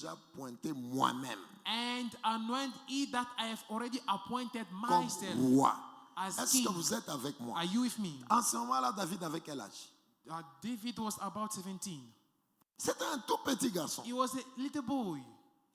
déjà pointé moi-même and anoint he that I have already appointed comme myself roi. as Est-ce que king. vous êtes avec moi? Are you with me? En ce moment-là, David avait quel âge? David was about 17. C'était un tout petit garçon. He was a little boy.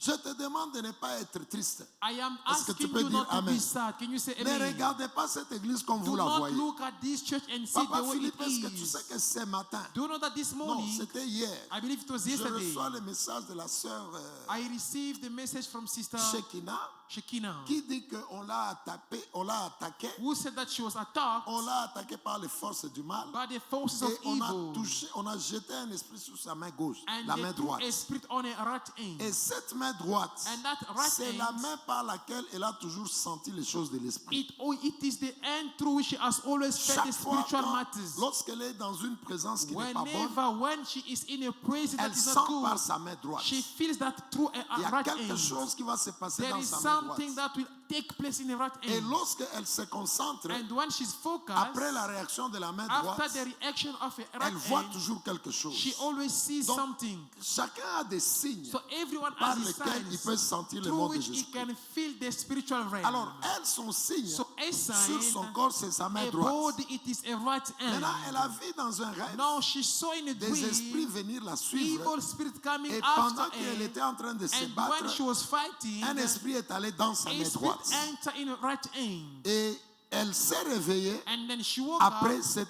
Je te demande de ne pas être triste. I am Est-ce que tu asking peux you dire not to amen? be sad. Can you say Ne amen? regardez pas cette église comme vous Do la not voyez. look at this church and see Papa the way Philippe, it est-ce que tu sais is. que ce matin? Do you know that this Non, morning, c'était hier. I believe it was Je yesterday, reçois le message de la sœur I received the message from Sister Shekinah, qui dit qu'on l'a attaqué, who said that she was attacked on l'a attaqué par les forces du mal. by the forces of Et on evil, on a jeté un esprit sur sa main gauche, and la they main threw droite. a spirit on her right hand. Et cette main droite, And that right c'est la hand, main par laquelle elle a toujours senti les choses de l'esprit. it is the hand through which she has always felt the Chaque fois, spiritual matters. lorsqu'elle est dans une présence qui n'est pas bonne, Whenever, when she is in a place that elle is sent not good, par sa main droite. she feels that through Il y her a right quelque hand. chose qui va se passer There dans is sa main droite. something that will take place in the right Et hand. lorsqu'elle se concentre, And when she's focused, après la réaction de la main after droite, the reaction of her elle right voit hand, toujours quelque chose. she always sees Donc, something. chacun a des signes So everyone par has his lesquels il signs peut sentir le through monde which des he esprits. can feel the spiritual realm. Alors, elle, son signe So a sur sign, son corps, c'est sa main a droite. body, it is a right hand. Maintenant, elle a vu dans un rêve Now she saw in a des esprits dream venir la suivre. evil spirit coming Et after pendant qu'elle her. était en train de se And battre, when she was fighting, un esprit est allé dans sa a main spirit droite. entered in her right hand. Et elle s'est réveillée And then she woke après up cette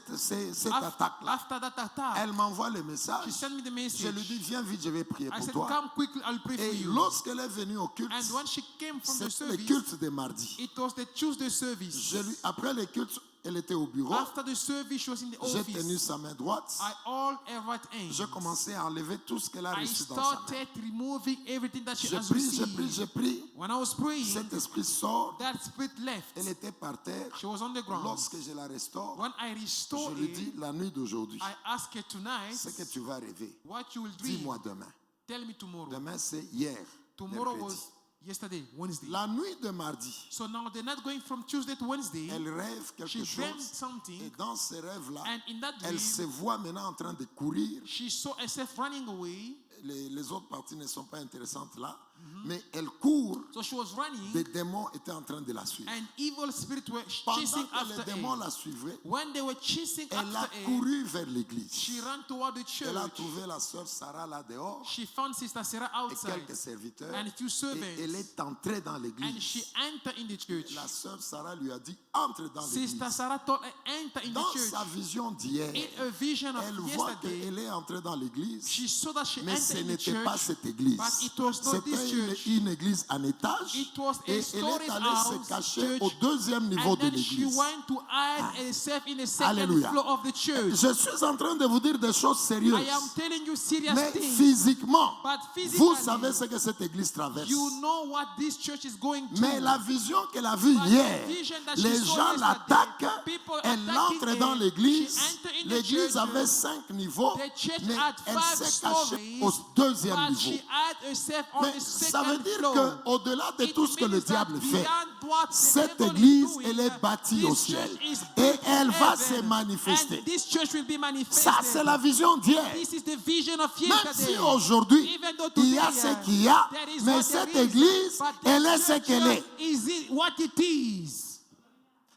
attaque-là. after that attack. Elle m'envoie le message. She sent me the Je message. lui dis, viens vite, je vais prier I pour said, toi. come quickly, I'll pray for Et you. lorsqu'elle est venue au culte, And when she came from the c'était le service, culte de mardi. it was the Tuesday service. Après le culte, elle était au bureau. After the service, she was in the J'ai tenu office. sa main droite. I all her right hand. J'ai commencé à enlever tout ce qu'elle a I reçu dans sa main. started removing everything that she Je has prie, received. je prie. When I was praying, Cet esprit sort. that spirit left. Elle était par terre. She was on the ground. Lorsque je la restaure, When I je restore lui it, dis la nuit d'aujourd'hui, I ask her tonight, ce que tu vas rêver, what you will dream. dis-moi demain. Tell me tomorrow. Demain, c'est hier. Tomorrow mercredi. was yesterday, Wednesday. La nuit de mardi, So now they're not going from Tuesday to Wednesday. elle rêve quelque She dreamt chose. something, Et dans ce rêve-là, and in that elle dream, se voit maintenant en train de courir. she saw herself running away. Les autres parties ne sont pas intéressantes là. Mais elle court. So she was running, Des démons étaient en train de la suivre. and evil spirits were Pendant chasing que after les démons her. la suivaient, When they were chasing elle a after her, couru vers l'église. she ran toward the Elle a church. trouvé la sœur Sarah là dehors She found Sister Sarah et outside, quelques serviteurs. and a few Et servants, elle est entrée dans and l'église. she entered in the church. La sœur Sarah lui a dit, entre dans Sister l'église. Sarah told her, enter in Dans the church. sa vision d'hier, In a vision of elle voit yesterday, qu'elle est entrée dans l'église. she saw that she Mais ce entered in the n'était pas church, cette église. but it was not this C'était church. une église en étage. It was a Et elle est storage allée house se cacher church, au deuxième niveau and de then she l'église. went to hide herself in the second Alléluia. floor of the church. Je suis en train de vous dire des choses sérieuses. I am telling you serious Mais things, physiquement, but vous physically, savez ce que cette église traverse. you know what this church is going Mais through. la vision qu'elle a vue But hier, the vision that she les saw gens yesterday, l'attaquent, people elle attacking entre her, dans l'église. she entered in the L'église church, avait 5 niveaux, the church mais had elle 5 s'est cachée stories, au deuxième but niveau. she hid herself on Mais the ça veut second dire floor. qu'au-delà de It tout ce que le means that diable fait, beyond what the cette devil is église, doing, elle est bâtie this au church ciel. is Et built elle in va heaven, se manifester. and this church will be manifested. Ça, c'est la vision d'hier. This is the vision of Même yesterday. si aujourd'hui, Even though il y a today, ce qu'il y a, there is mais what cette there is, église, but elle this est ce church qu'elle est. is it what it is.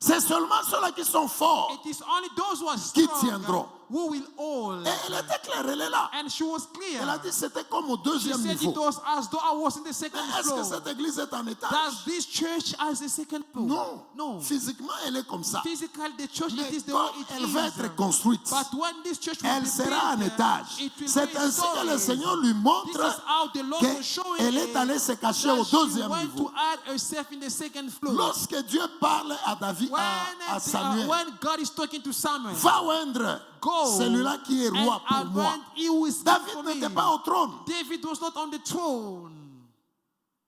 C'est seulement ceux-là qui sont forts It is only those who are qui strong tiendront. who will hold. Et elle était claire, elle est là. And she was clear. Elle a dit c'était comme au She deuxième said it niveau. was as though I was in the second Est-ce que floor. cette église est en étage? Does this church has a second floor? Non. No. Physiquement, elle est comme ça. Physically, the church Mais it is the quand way it elle is. va être construite, But when this church will elle be sera en built, étage. it will C'est be ainsi que le stories. Seigneur lui This montre is how the Lord was showing qu'elle est her allée se cacher that au she deuxième went niveau. to hide herself in the second floor. Lorsque Dieu parle à David, à Samuel, When God is talking to Samuel, va oindre go celui-là qui est roi and pour moi. anoint he who is David for me. n'était pas au trône. David was not on the throne.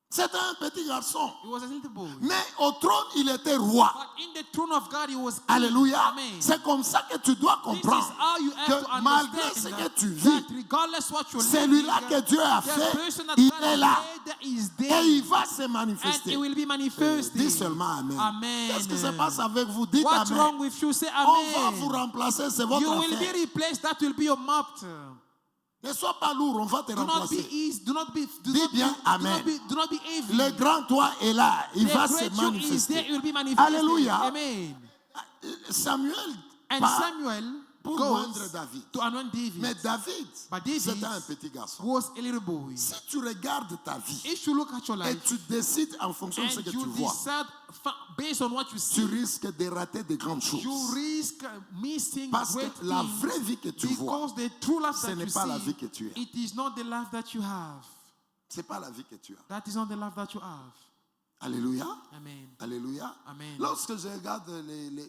C'était un petit garçon. He was a little boy. Mais au trône, il était roi. But in the throne of God, he was king. Alléluia. Amen. C'est comme ça que tu dois This is comprendre how you have to que malgré ce understand que tu that vis, regardless what you're celui-là living, que Dieu a the fait, person that il God est has là. made is Et there, il va se and manifester. it will be manifested. Dis seulement Amen. Amen. Qu'est-ce qui se passe avec vous? Dites What's Amen. wrong with you? Say On va amen. vous remplacer, c'est votre You will affaire. be replaced. That will be your matter. Ne sois pas lourd, on va te Do not be remplacer. easy. Do not be. Do Dis not bien be, Amen. Do not be heavy. Le grand toi est là, il The va great se you is there. manifester. It will be manifested. Alléluia. Amen. Samuel And part Samuel pour goes oindre David. to anoint David. Mais David, But David c'était un petit garçon. was a little boy. Si tu regardes ta vie If you look at your et life tu décides en fonction de ce and que you tu vois, decide based on what you tu see, risques de rater de grandes you choses. risk missing Parce que great la things vraie vie que tu vois, because the true life ce that n'est you pas la vie see, que tu as. it is not the life that you have. Ce n'est pas la vie que tu as. That is not the life that you have. Alléluia. Amen. Alléluia. Amen. Lorsque je regarde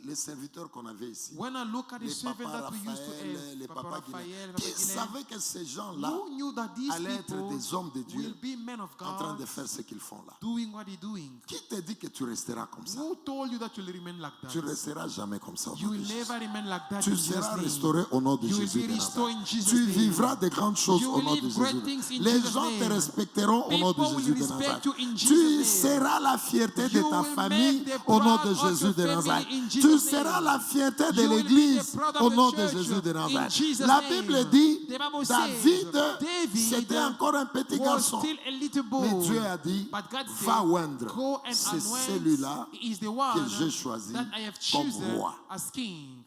les serviteurs qu'on avait ici, When I look at the les servants papas that we used to Raphaël, have, les Papa papas Raphael, Guilain, Papa qui Guilain, savaient que ces gens-là who knew that these allaient être people des hommes de Dieu will be men of en train God de faire ce qu'ils font là. doing what they're doing? Qui te dit que tu resteras comme ça? Who told you that you will remain like Tu that? ne resteras jamais comme ça. au You nom de will Jésus. never remain like that Tu in Jesus' seras name. restauré au nom de You will Jésus be de restored in Nazareth. Jesus' Tu name. vivras de grandes choses You au will nom de live Jésus. great things in Les Jesus' gens te name. respecteront au nom de People will Jésus de respect Nazareth. you in Tu Jesus' name. seras la fierté de You ta will famille make the au nom pride de of your Jésus de family Nazareth. in Tu Jesus' seras name. la fierté de You will be l'Église the proud of au the nom de church Jésus de in Nazareth. Jesus' La name. Bible dit, The Bible says, David, David c'était encore un petit was garçon. still a little boy. Mais Dieu a dit, But God va said, oindre. go and C'est anoint. celui-là He is the que one j'ai choisi that I have comme chosen roi. as king.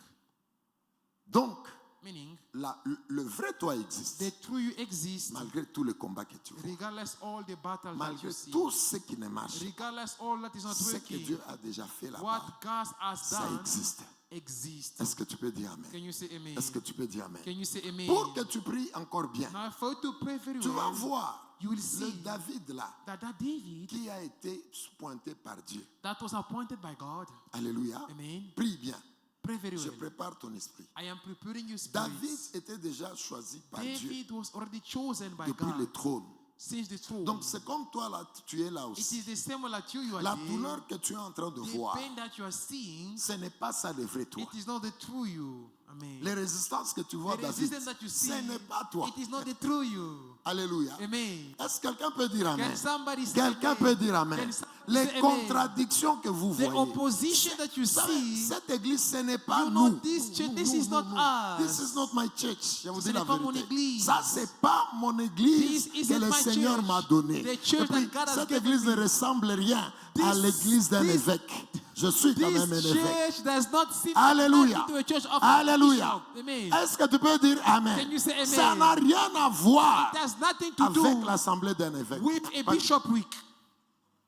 Donc, Meaning, le vrai toi existe, the true you exist malgré tous les combats que tu vois, regardless all the battles that malgré you see, tout ce qui ne marche pas. regardless all that is not Ce que working. Dieu a déjà fait What là-bas, God has ça done existe. exists. Est-ce que tu peux dire Amen? Can you say amen? Est-ce que tu peux dire Amen? Can you say amen? Pour que tu pries encore bien, Now, for you to pray very tu vas well, voir you will le see David là, that David qui a été pointé par Dieu. that was appointed by God. Alléluia. Amen. Prie bien. Pray very Je well. prépare ton esprit. I am preparing your spirit. David était déjà choisi par Dieu David was already chosen by depuis le God trône. since the throne. Donc c'est comme toi là, tu es là It aussi. is the same way that you are La there. douleur que tu es en train de The voir, pain that you are seeing, ce n'est pas ça le vrai toi. it is not the true you. Amen. Les résistances que tu vois, The David, resistance that you see, ce n'est pas toi. it is not the true you. Alléluia. Amen. Est-ce que quelqu'un peut dire Amen? Can somebody say Quelqu'un amen? peut dire Amen. Can somebody Les say amen? contradictions que vous The voyez. opposition that you Vous savez, see, cette église, ce n'est pas you know nous. this church, Nous, this nous, is not nous, nous. us. This is not my church. Je vous Ce dis la n'est pas mon vérité. église. Ça, c'est pas mon église This que isn't le my Seigneur church. m'a donnée. The church Et puis, that God has cette given église me. ne ressemble rien à l'église d'un this- évêque. Je suis quand même un this évêque. church does not seem Alléluia. like to a church of Alléluia. bishop. Amen. Est-ce que tu peux dire Amen? Can you say amen? Ça n'a rien à voir It has nothing to avec do l'assemblée d'un évêque. with a Parce- bishopric.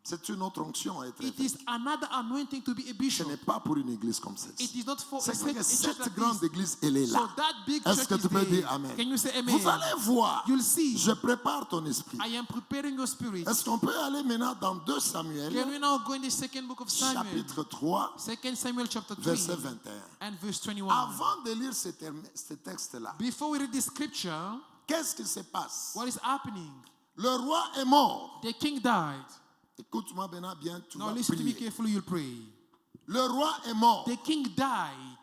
C'est une autre onction à être It évêque. is another anointing to be a Ce bishop. n'est pas pour une église comme It celle-ci. is not for a C'est church que cette like grande this. église, elle est là. So that big Est-ce church que is tu peux there. dire Amen? Can you say amen? Vous allez voir. You'll see. Je prépare ton esprit. I am preparing your spirit. Est-ce qu'on peut aller maintenant dans 2 Samuel, Can we now go in the second book of Samuel? chapitre 3, 2 Samuel chapter 3 verset 21. and verse 21. Avant de lire ce texte-là, Before we read the scripture, qu'est-ce qui se passe? what is happening? Le roi est mort. The king died. Écoute-moi maintenant bien, tu Now vas listen to me prier. carefully, you'll pray. Le roi est mort. The king died.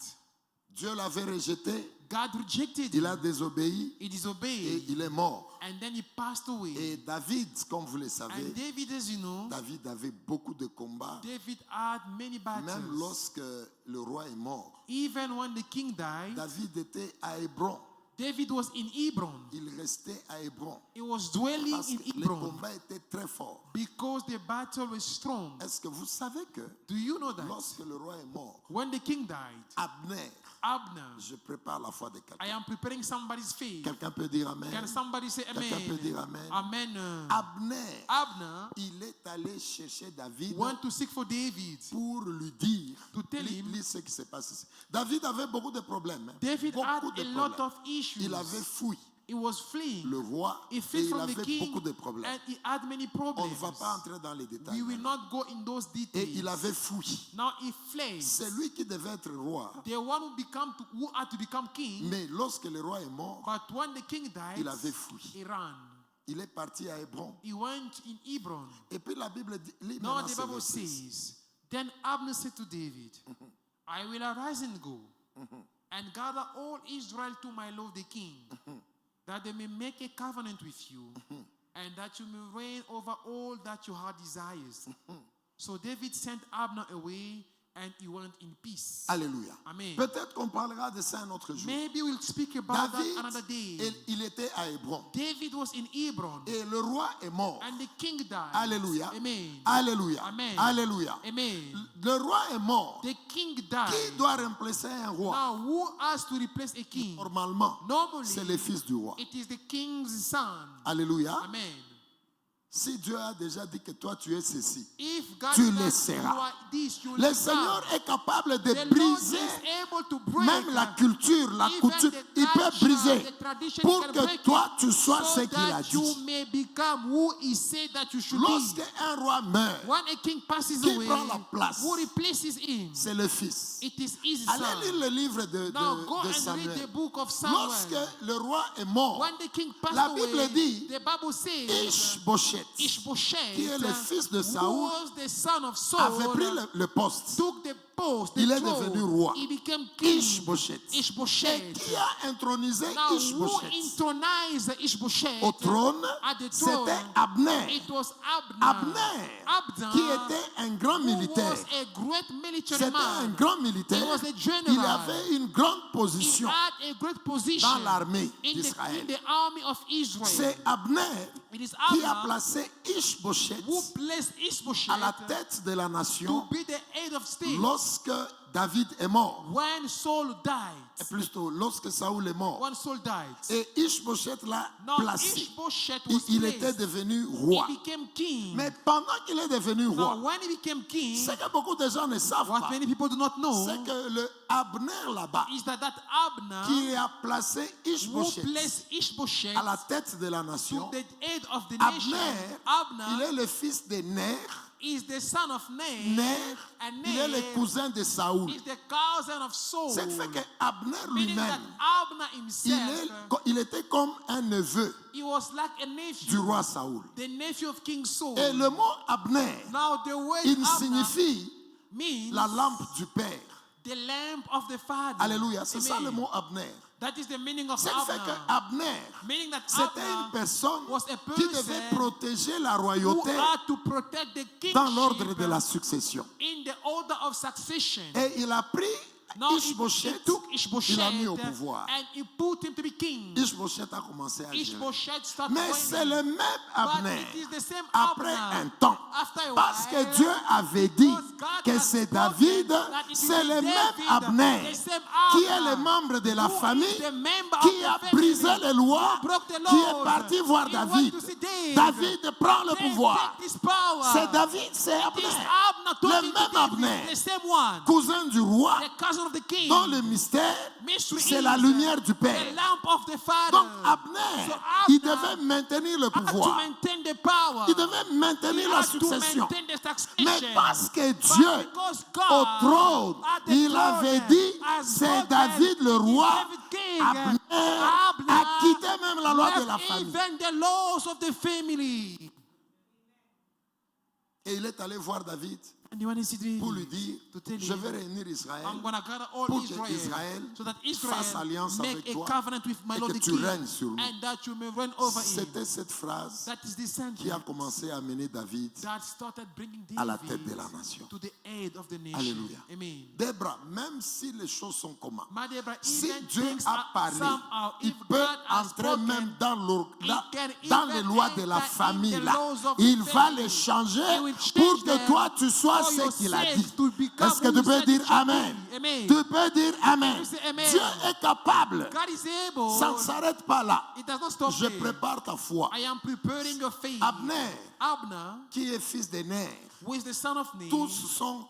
Dieu l'avait rejeté, God rejected il him. a désobéi He et disobeyed. il est mort. And then he passed away. Et David, comme vous le savez, And David, as you know, David avait beaucoup de combats. David had many Même battles. lorsque le roi est mort, Even when the king died, David était à Hébron. David was in Hebron. Il restait à Hébron. He was dwelling Parce in que les Hebron combats étaient très forts. because the battle was strong. Est-ce que vous savez que Do you know that? lorsque le roi est mort, When the king died, Abner, Abner, je prépare la foi de I quelqu'un. am preparing somebody's faith. Quelqu'un peut dire Amen. Can somebody say Quelqu'un peut amen? dire Amen. Amen. Abner, Abner il est allé chercher David went to seek for David. pour lui dire, To tell him, lis ce qui se passe ici. David avait beaucoup de problèmes. hein. David had Beaucoup de a lot problèmes. of issues. Il avait fui He was fleeing. le roi He et fled il from the avait king beaucoup de problèmes. and he had many On ne problems. va pas entrer dans les détails. We will maintenant. not go in those Et details. il avait fui. Now he fled. C'est lui qui devait être roi. The one who had to become king, Mais lorsque le roi est mort, but when the king died, il avait fui. he ran. Il est parti à Hébron. He went in Hebron. Et puis la Bible dit, lis Now maintenant the ce Bible verset. says, then Abner said to David, I will arise and go and gather all Israel to my lord the king, that they may make a covenant with you, and that you may reign over all that your heart desires. So David sent Abner away and he went in peace. Alléluia. Amen. Peut-être qu'on parlera de ça un autre jour. Maybe we'll speak about David, that another day. il était à Hébron. David was in Hebron, Et le roi est mort. and the king died. Alléluia. Amen. Alléluia. Amen. Alléluia. Amen. Le roi est mort. The king Qui died. doit remplacer un roi? Now, who has to replace a king? Normalement, Normally, c'est le fils du roi. it is the king's son. Alléluia. Amen. Si Dieu a déjà dit que toi tu es ceci, If God tu says le seras. you are this, you will le become. Seigneur est capable de The Lord briser is able to break même la culture, la even coutume. the Il peut culture, briser the tradition, pour he can que break toi it tu sois so ce qu'il a that you dit. may become who he said that you should Lorsque be. un roi meurt, When a king passes qui away, prend la place? who replaces him? c'est le fils. It is his Allez son. lire le livre de Now go and Samuel. read the book of Samuel. Lorsque le roi est mort, When the king passed la Bible away, dit, the Bible says Ishbosheth, Ishbosheth, qui est le fils de who Saoul, was the son of Saul, avait pris le poste. took the post, the Il est throne. devenu roi. He became king. Ishbosheth. Et Ishbosheth. qui a intronisé Now, who Ishbosheth intronized Ishbosheth au trône? at the throne? C'était Abner. It was Abner, Abner, qui était un grand who militaire. was a great military C'était un man. grand militaire. He was a general. Il avait une grande He position had a great position dans l'armée in d'Israël. the army of Israel. C'est Abner It is qui a Abner placé Ishbosheth who placed Ishbosheth à la tête de la to nation be the head of state. lorsque David est mort. When Saul Et died. plutôt, lorsque Saoul est mort. When Saul died. Et Ishbosheth l'a Now placé. Ishbosheth Il, was il placed. était devenu roi. He became king. Mais pendant qu'il est devenu Now roi, when he became king, ce que beaucoup de gens ne savent what pas, many people do not know c'est que le Abner là-bas, is that Abner qui a placé who Ishbosheth placed Ishbosheth à la tête de la to nation, the head of the nation. Abner, il est le fils de Ner. Is the son of Ner, Ner, and il est le Ner cousin de Saoul. is the cousin of Saul. Ce qui fait que Abner Meaning that lui-même, Abner himself, il était comme un neveu he was like a du nephew, roi Saoul. the nephew of King Saul. Et le mot Abner, Now the word il Abner signifie means la lampe du Père. the lamp of the Father. Alléluia, c'est ça Amen. le mot Abner. That is the meaning of Ce qui fait que Abner. Abner, Meaning that c'était Abner une personne was a qui person devait protéger la who royauté had to protect the dans l'ordre de kingship la succession. in the order of succession. Et il a pris Now he Ishbosheth, took il l'a mis au Ishbosheth pouvoir. and he put him to be king. Ishbosheth a commencé à gérer. Ishbosheth started Mais c'est le même but Abner it is the same après Abner. un temps. After a Parce while, que Dieu avait dit because God que has c'est spoken David, that it is c'est le même David, Abner the same qui est Abner, le membre de la who is famille the member of qui the a family, brisé les lois, who broke the qui est laws. parti voir He David. went to see David. David prend le David pouvoir. take this power. C'est David, c'est It is Abner, Abner le talking to même David, Abner, the same one, cousin du roi, the cousin of the king. dont le mystère, Mystery c'est is la lumière du the Père. lamp of the Father. Donc Abner, So il Abner devait maintenir le had to pouvoir. maintain the power. Il devait maintenir He la had to succession. maintain the succession. Mais parce que But Dieu, because au God, trône, at the il throne, avait dit, has c'est spoken, David le it is roi. David king. Abner Abner a quitté même la loi de la left famille. even the laws of the family. Et il est allé voir David And you want to see David pour lui dire, to tell je him, vais réunir Israël I'm going to gather all pour que Israel, Israël so that fasse Israel alliance make avec a toi covenant with my et Lord que the tu king, règnes sur lui. and that you may reign over him. C'était cette phrase That is the sentence qui a commencé à mener David that started bringing à la David tête de la nation. to the head of the nation. Alléluia. Amen. Debra, même si les choses sont comment, My Deborah, si even Dieu things a are parlé, somehow, il if peut God has entrer spoken, même dans, he can dans even les lois de la enter in famille. the Là. laws of the Il va family. les changer He will pour change que them toi tu sois for ce your qu'il a sake, dit. to become Est-ce que who tu he peux said dire you should Amen? be. Amen. Tu peux dire Amen. You say Amen. Dieu est capable. God is able. Ça ne s'arrête pas là. It does not stop Je there. prépare ta foi. I am preparing your faith. Abner, Abner, qui est fils de Ner, who is the son of Ner, tous sont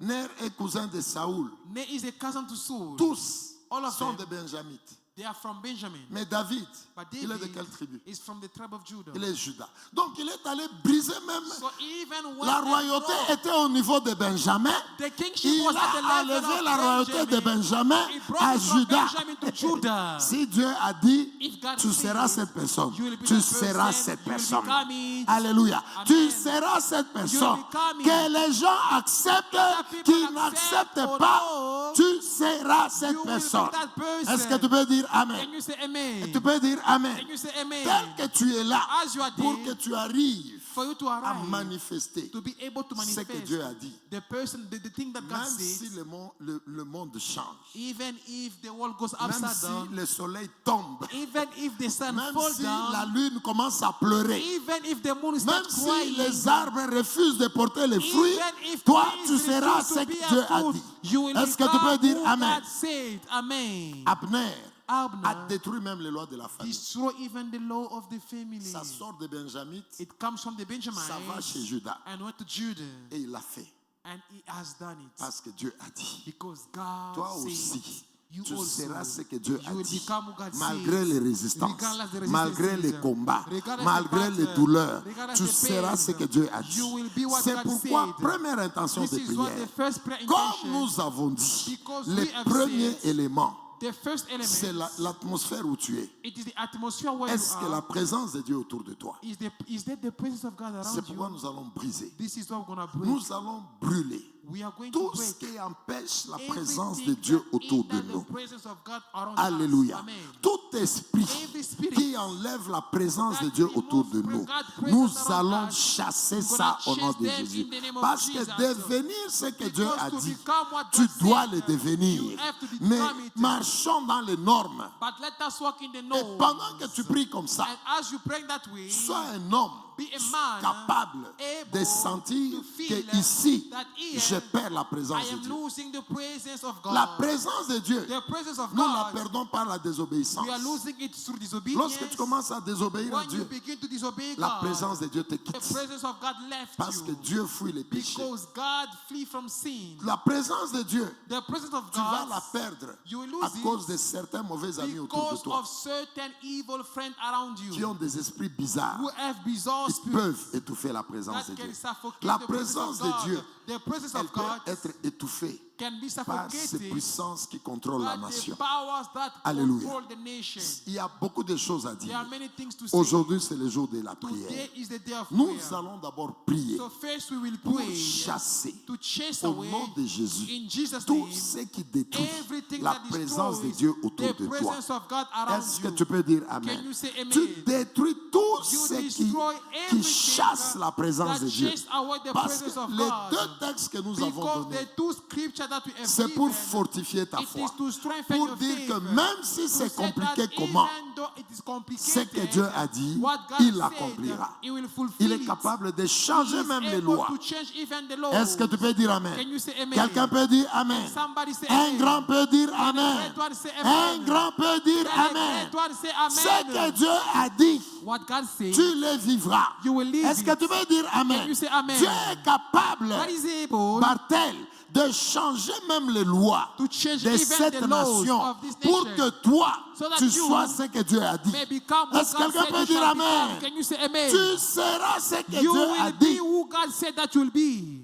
Ner est cousin de Saoul. Ner is a cousin to Saul. Tous All of sont them. des Benjamites. They are from Benjamin. Mais David, But il est de David quelle tribu? is from the tribe of Judah. Il est Judas. Donc il est allé briser même. So even when La the royauté throne- était au niveau de Benjamin. the kingship Il was at the a level enlevé of la royauté de Benjamin He brought à it from Judas. Benjamin to Judah. Si Dieu a dit, If God tu says, seras cette personne. you will be Tu that seras person, cette you will personne. become it. Alléluia. Amen. Tu seras cette personne. become it. Que les gens acceptent, people qu'ils accept n'acceptent or pas, no, tu seras cette you will be personne. that person. Est-ce que tu peux dire Amen? Can you say amen? Tu peux dire Amen. Can you say amen? Tel que tu es là, As you are pour there, que tu arrives for you to à arrive, manifester to be able to ce que manifest Dieu a dit. the person, the thing that God Même si says, le monde change, even if the world goes même upside si down, le soleil tombe, even if the sun même falls si la down, lune commence à pleurer, even if the moon même starts si crying, les arbres refusent de porter les fruits, even if toi trees tu seras refuse ce to be que Dieu a a fruit, dit. you will Est-ce que tu peux become dire who Amen? God said. Amen. Abner a Abner détruit même les lois de la famille. destroy even the law of the family. Ça sort de Benjamites, It comes from the Benjamites ça va chez Judas. and went to Judah, Et il l'a fait and he has done it parce que Dieu a dit. because God Toi said. aussi, You tu also, seras ce que Dieu a you will dit. become who God Malgré says. les résistances, Regardless the malgré les resistances, combats, regardless malgré the les battle, douleurs, regardless tu the seras pain, ce que Dieu a dit. you will be what C'est God pourquoi, said. première intention This de is what the prière, first prayer comme intention, nous avons dit, because le we have premier said, élément, the first c'est element, l'atmosphère où tu es. it is the atmosphere where Est-ce que you la are. présence de Dieu autour de toi? Is that the presence of God C'est around pourquoi you? nous allons briser. This is what we're going to break. Nous allons brûler We are going to tout ce break qui empêche la présence de everything Dieu that autour de hinder nous. the presence of God around Alléluia. us. Amen. Tout esprit Every spirit qui enlève la présence de that Dieu autour de removes nous, God's nous presence around allons us, chasser we're ça au gonna nom chase de them Jésus. in the name of Parce que Jesus. devenir ce que Dieu Because a to dit, become what tu God dois said, le devenir. you have to Mais become it. marchons dans les normes. But let us walk in the Et norm. pendant que tu pries comme ça, And as you pray that way, sois un homme be a man capable able de sentir to feel que ici, that here je perds la I présence de am Dieu. losing the presence of God. La présence de Dieu, The presence of nous la God, perdons par la désobéissance. we are losing it through disobedience. Lorsque tu commences à désobéir à When you Dieu, begin to disobey la God, présence de Dieu te the quitte. presence of God left Parce que you. Dieu fuit les péchés. Because God flee from sin. La présence de Dieu, The presence of tu vas God, la perdre you will lose à cause it de certains mauvais amis autour de because toi of certain evil friends around qui you ont des esprits bizarres who have bizarre qui spirits peuvent étouffer la présence de that Dieu. can suffocate La the presence présence of de God. Dieu, The presence elle of peut God être étouffée can be par ces suffocated puissances qui contrôlent la by the nation. powers that Alléluia. control the nation. Il y a beaucoup de choses à There dire. are many things to say. Aujourd'hui, c'est le jour de la Today prière. is the day of Nous prayer. allons d'abord prier So first we will pour pray chasser to chase au away nom de Jésus in Jesus' tout name ce qui détruit everything la that présence de destroys Dieu autour the de toi. presence of God around Est-ce que you. tu peux dire Amen? Can you say amen? Tu détruis tout You ce destroy qui everything chasse la présence that de Dieu. chase away the Parce presence que of les God. deux textes que nous avons Because donnés, the two scriptures that we have c'est pour given, fortifier ta it foi. is to strengthen Pour your dire faith. que même si To c'est say compliqué that comment, even though it is ce complicated, que Dieu a dit, what God il said, l'accomplira. he will fulfill Il est it. capable de He changer is même les able lois. to change even the laws. Est-ce que tu peux dire Amen? Can you say amen? Quelqu'un peut dire Amen. Somebody say Un amen. grand peut dire Can a Amen. great one say Un amen? grand peut dire Can a Amen. great one say Ce que amen? Dieu a dit, What God says, tu le vivras. you will live Est-ce que it. tu peux dire Amen? Can you say amen? Dieu est capable, God is able Bartel, de changer même les lois to change de even cette the laws nation of this pour nation que toi, so that tu you sois ce que Dieu a dit. may become who Est-ce que God quelqu'un said peut you dire shall Amen? become. Can you say amen? Tu seras ce que You Dieu a will be dit. who God said that you will be.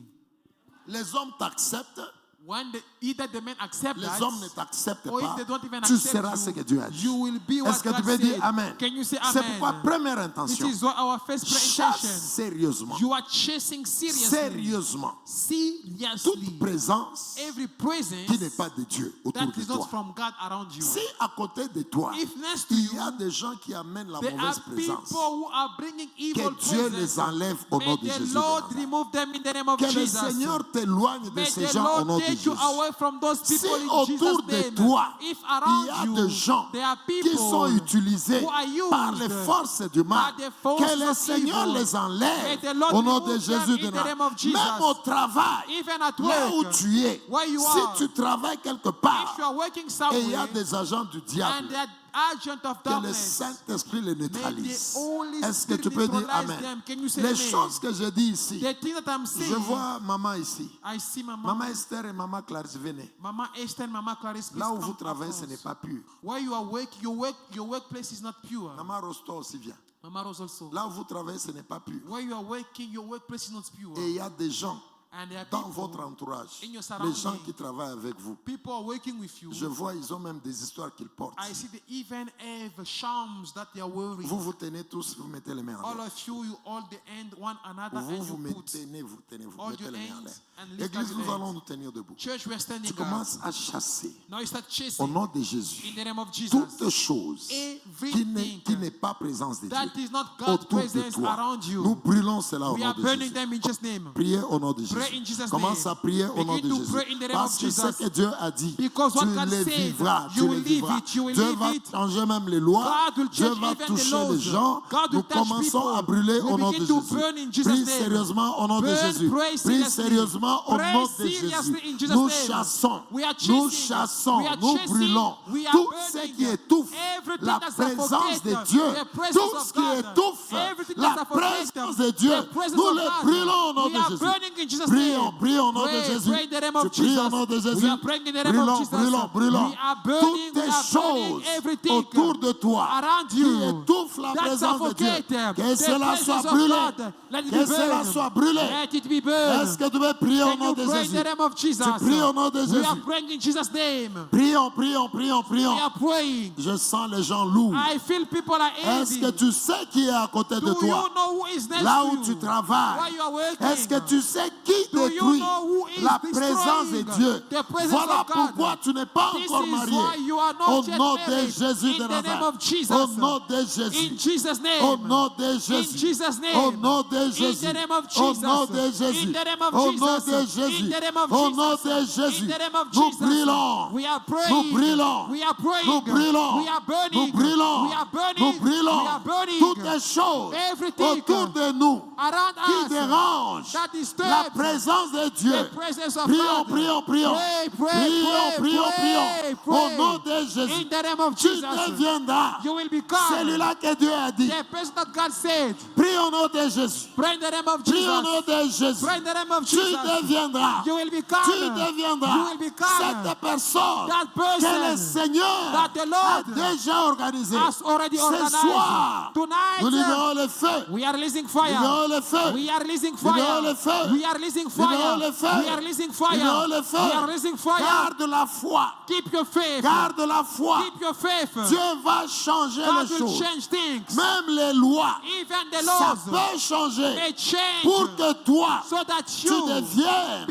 Les hommes t'acceptent, When either the men accept les that, hommes ne t'acceptent or if pas. they don't even Tu accept seras ce que Dieu a dit. you will be what Est-ce que tu God peux dire said. Amen? Can you say C'est amen? pourquoi première This intention, is what our first prayer chasse intention. sérieusement, You are chasing seriously. sérieusement, Seriously. toute présence Every presence qui n'est pas de Dieu autour that de is not toi. from God around you. Si à côté de toi, If next to il y a you, des gens qui amènent la there are mauvaise people présence, who are bringing evil que Dieu presence. les enlève au May nom de the Jésus. de Lord Nazareth. remove them in the name of Que le Jesus. Seigneur t'éloigne de May ces the gens au Lord nom de take you Jésus. away from those Si people in autour Jesus' de name. toi, If il y a around des you, gens there are qui people sont utilisés who are used par les forces du mal, by the forces que le of Seigneur evil. les enlève May the Lord au nom de remove them Jésus. in the name of Jesus. Même au travail, even at là où work, tu es, where you si are, tu travailles quelque if part you are working et il y a somewhere des agents du diable, and the agent of que le darkness, Saint-Esprit les may neutralise. the Holy Est-ce que Spirit tu peux dire neutralize Amen? them. Can you say Les amen? choses que je dis ici, The thing that I'm saying, je vois maman ici. I see Maman Esther et maman Clarisse, venez. Mama Esther and Mama Clarice, please Là où come vous travaillez, ce across. n'est pas pur. Where you are working, your workplace is not pure. Maman Rosto aussi vient. Mama Rose also. Là où vous travaillez, ce n'est pas pur. Where you are working, your workplace is not pure. Et il y a des gens And there are Dans people, votre entourage, in your les surrounding, gens qui travaillent avec vous, people are working with you. je vois, ils ont même des histoires qu'ils portent. I see they even have charms that they are wearing. Vous vous tenez tous, vous mettez les mains en All l'air. of you, you hold the hand one another Vous and vous you put. tenez, vous Hold mettez your les mains en l'air. hands and lift Église, up nous your allons hands. nous tenir debout. Church, we are standing Tu up. commences à chasser Now you start au chasing nom de Jésus in the name of Jesus. toute chose Everything qui n'est pas présence de Dieu that is not God's autour de presence toi. around you. Nous brûlons cela au We nom are de burning Jésus. them in Jesus' name. Priez au nom de Pray Jésus. in Jesus' Commence name. à prier au nom de Begin to Jésus. pray in the name Parce of que ce Jesus. que Dieu a dit, Because what tu God les said, vivras. you Tu will les live vivras. it, you will Dieu live va it. changer même les lois. God will Dieu change va even the toucher laws. les gens. God will Nous touch commençons people. à brûler We au nom de begin to Jésus. burn in Jesus' Prie name. sérieusement au nom de Burn, Jésus. pray Prie seriously. sérieusement au Pray nom de seriously Jésus. in Jesus' Nous name. chassons, We are nous chasing. chassons, We are nous chasing. brûlons We are tout ce burning. qui étouffe Everything la that présence de suffocates Dieu. the presence Tout of ce qui God. étouffe Everything la that suffocates présence de Dieu. the presence Nous of les God. brûlons au nom We de are Jésus. burning in Jesus' Prions, name. prions au nom de Pray, Jésus. pray in the name of Tu pries au Jesus. nom de We Jésus. are praying in the name of Brûlons, Jesus. brûlons, brûlons. We are burning, Toutes we les are burning choses everything autour de toi around qui you étouffent la that présence de Dieu. suffocate Que the cela presence soit of brûlé. God. Let it Que be cela burned. soit brûlé. Let it be burned. Est-ce que tu veux prier au Can nom you de pray in Jésus? the name of Jesus? Tu pries au nom de We are Jésus. praying in Jesus' name. Prions, prions, prions, We prions. are praying. Je sens les gens lourds. I feel people are Est-ce heavy. que tu sais qui est à côté de Do toi? you know who is next Là to où you? tu While travailles. you are working? Est-ce que tu sais qui Do you détruit know who is la présence de destroying Dieu? the presence Voilà of God? pourquoi tu n'es pas This encore is marié. why you are not Au yet nom de married. Jésus de In the name Nazareth. of Jesus. Au nom de In Jésus. Jesus' name. Au nom de In Jésus. Jesus' name. Au nom de In Jésus. the name of Au Jesus. nom de Jésus. In the name of Au Jesus. nom de In Jésus. the name of Au Jesus. nom de In Jésus. the name of Nous Jesus. brûlons. We are Nous praying. brûlons. We are praying. Nous brûlons. We are burning. Nous brûlons. We are burning. Nous brûlons. We are burning. Toutes les choses Everything autour de nous around qui us dérangent that disturb la présence de Dieu. the presence of Prions, God. prions, prions. Pray, pray, Prions, pray, prions, pray, prions. Au pray. nom de Jésus. In the name of Tu Jesus. deviendras You will become celui-là que Dieu a dit. the person that God said. Prie au nom de Jésus. Pray in the name of Prie au nom Jesus. de Jésus. Pray in the name of Tu Jesus. deviendras. You will Tu become. deviendras You will become cette personne that que le person Seigneur that the a Lord déjà organisée. has already Ce organized. soir, Tonight, nous libérons le feu. we are releasing fire. Libérons le feu. We are releasing Libérons fire. le feu. We are releasing fire. Libérons le feu. We are releasing fire. Libérons le feu. We are releasing fire. Garde la foi. Keep your faith. Garde la foi. Keep your faith. Dieu va changer God les will choses. change things. Même les lois, Even the ça laws peut changer may change pour que toi, so that tu you deviennes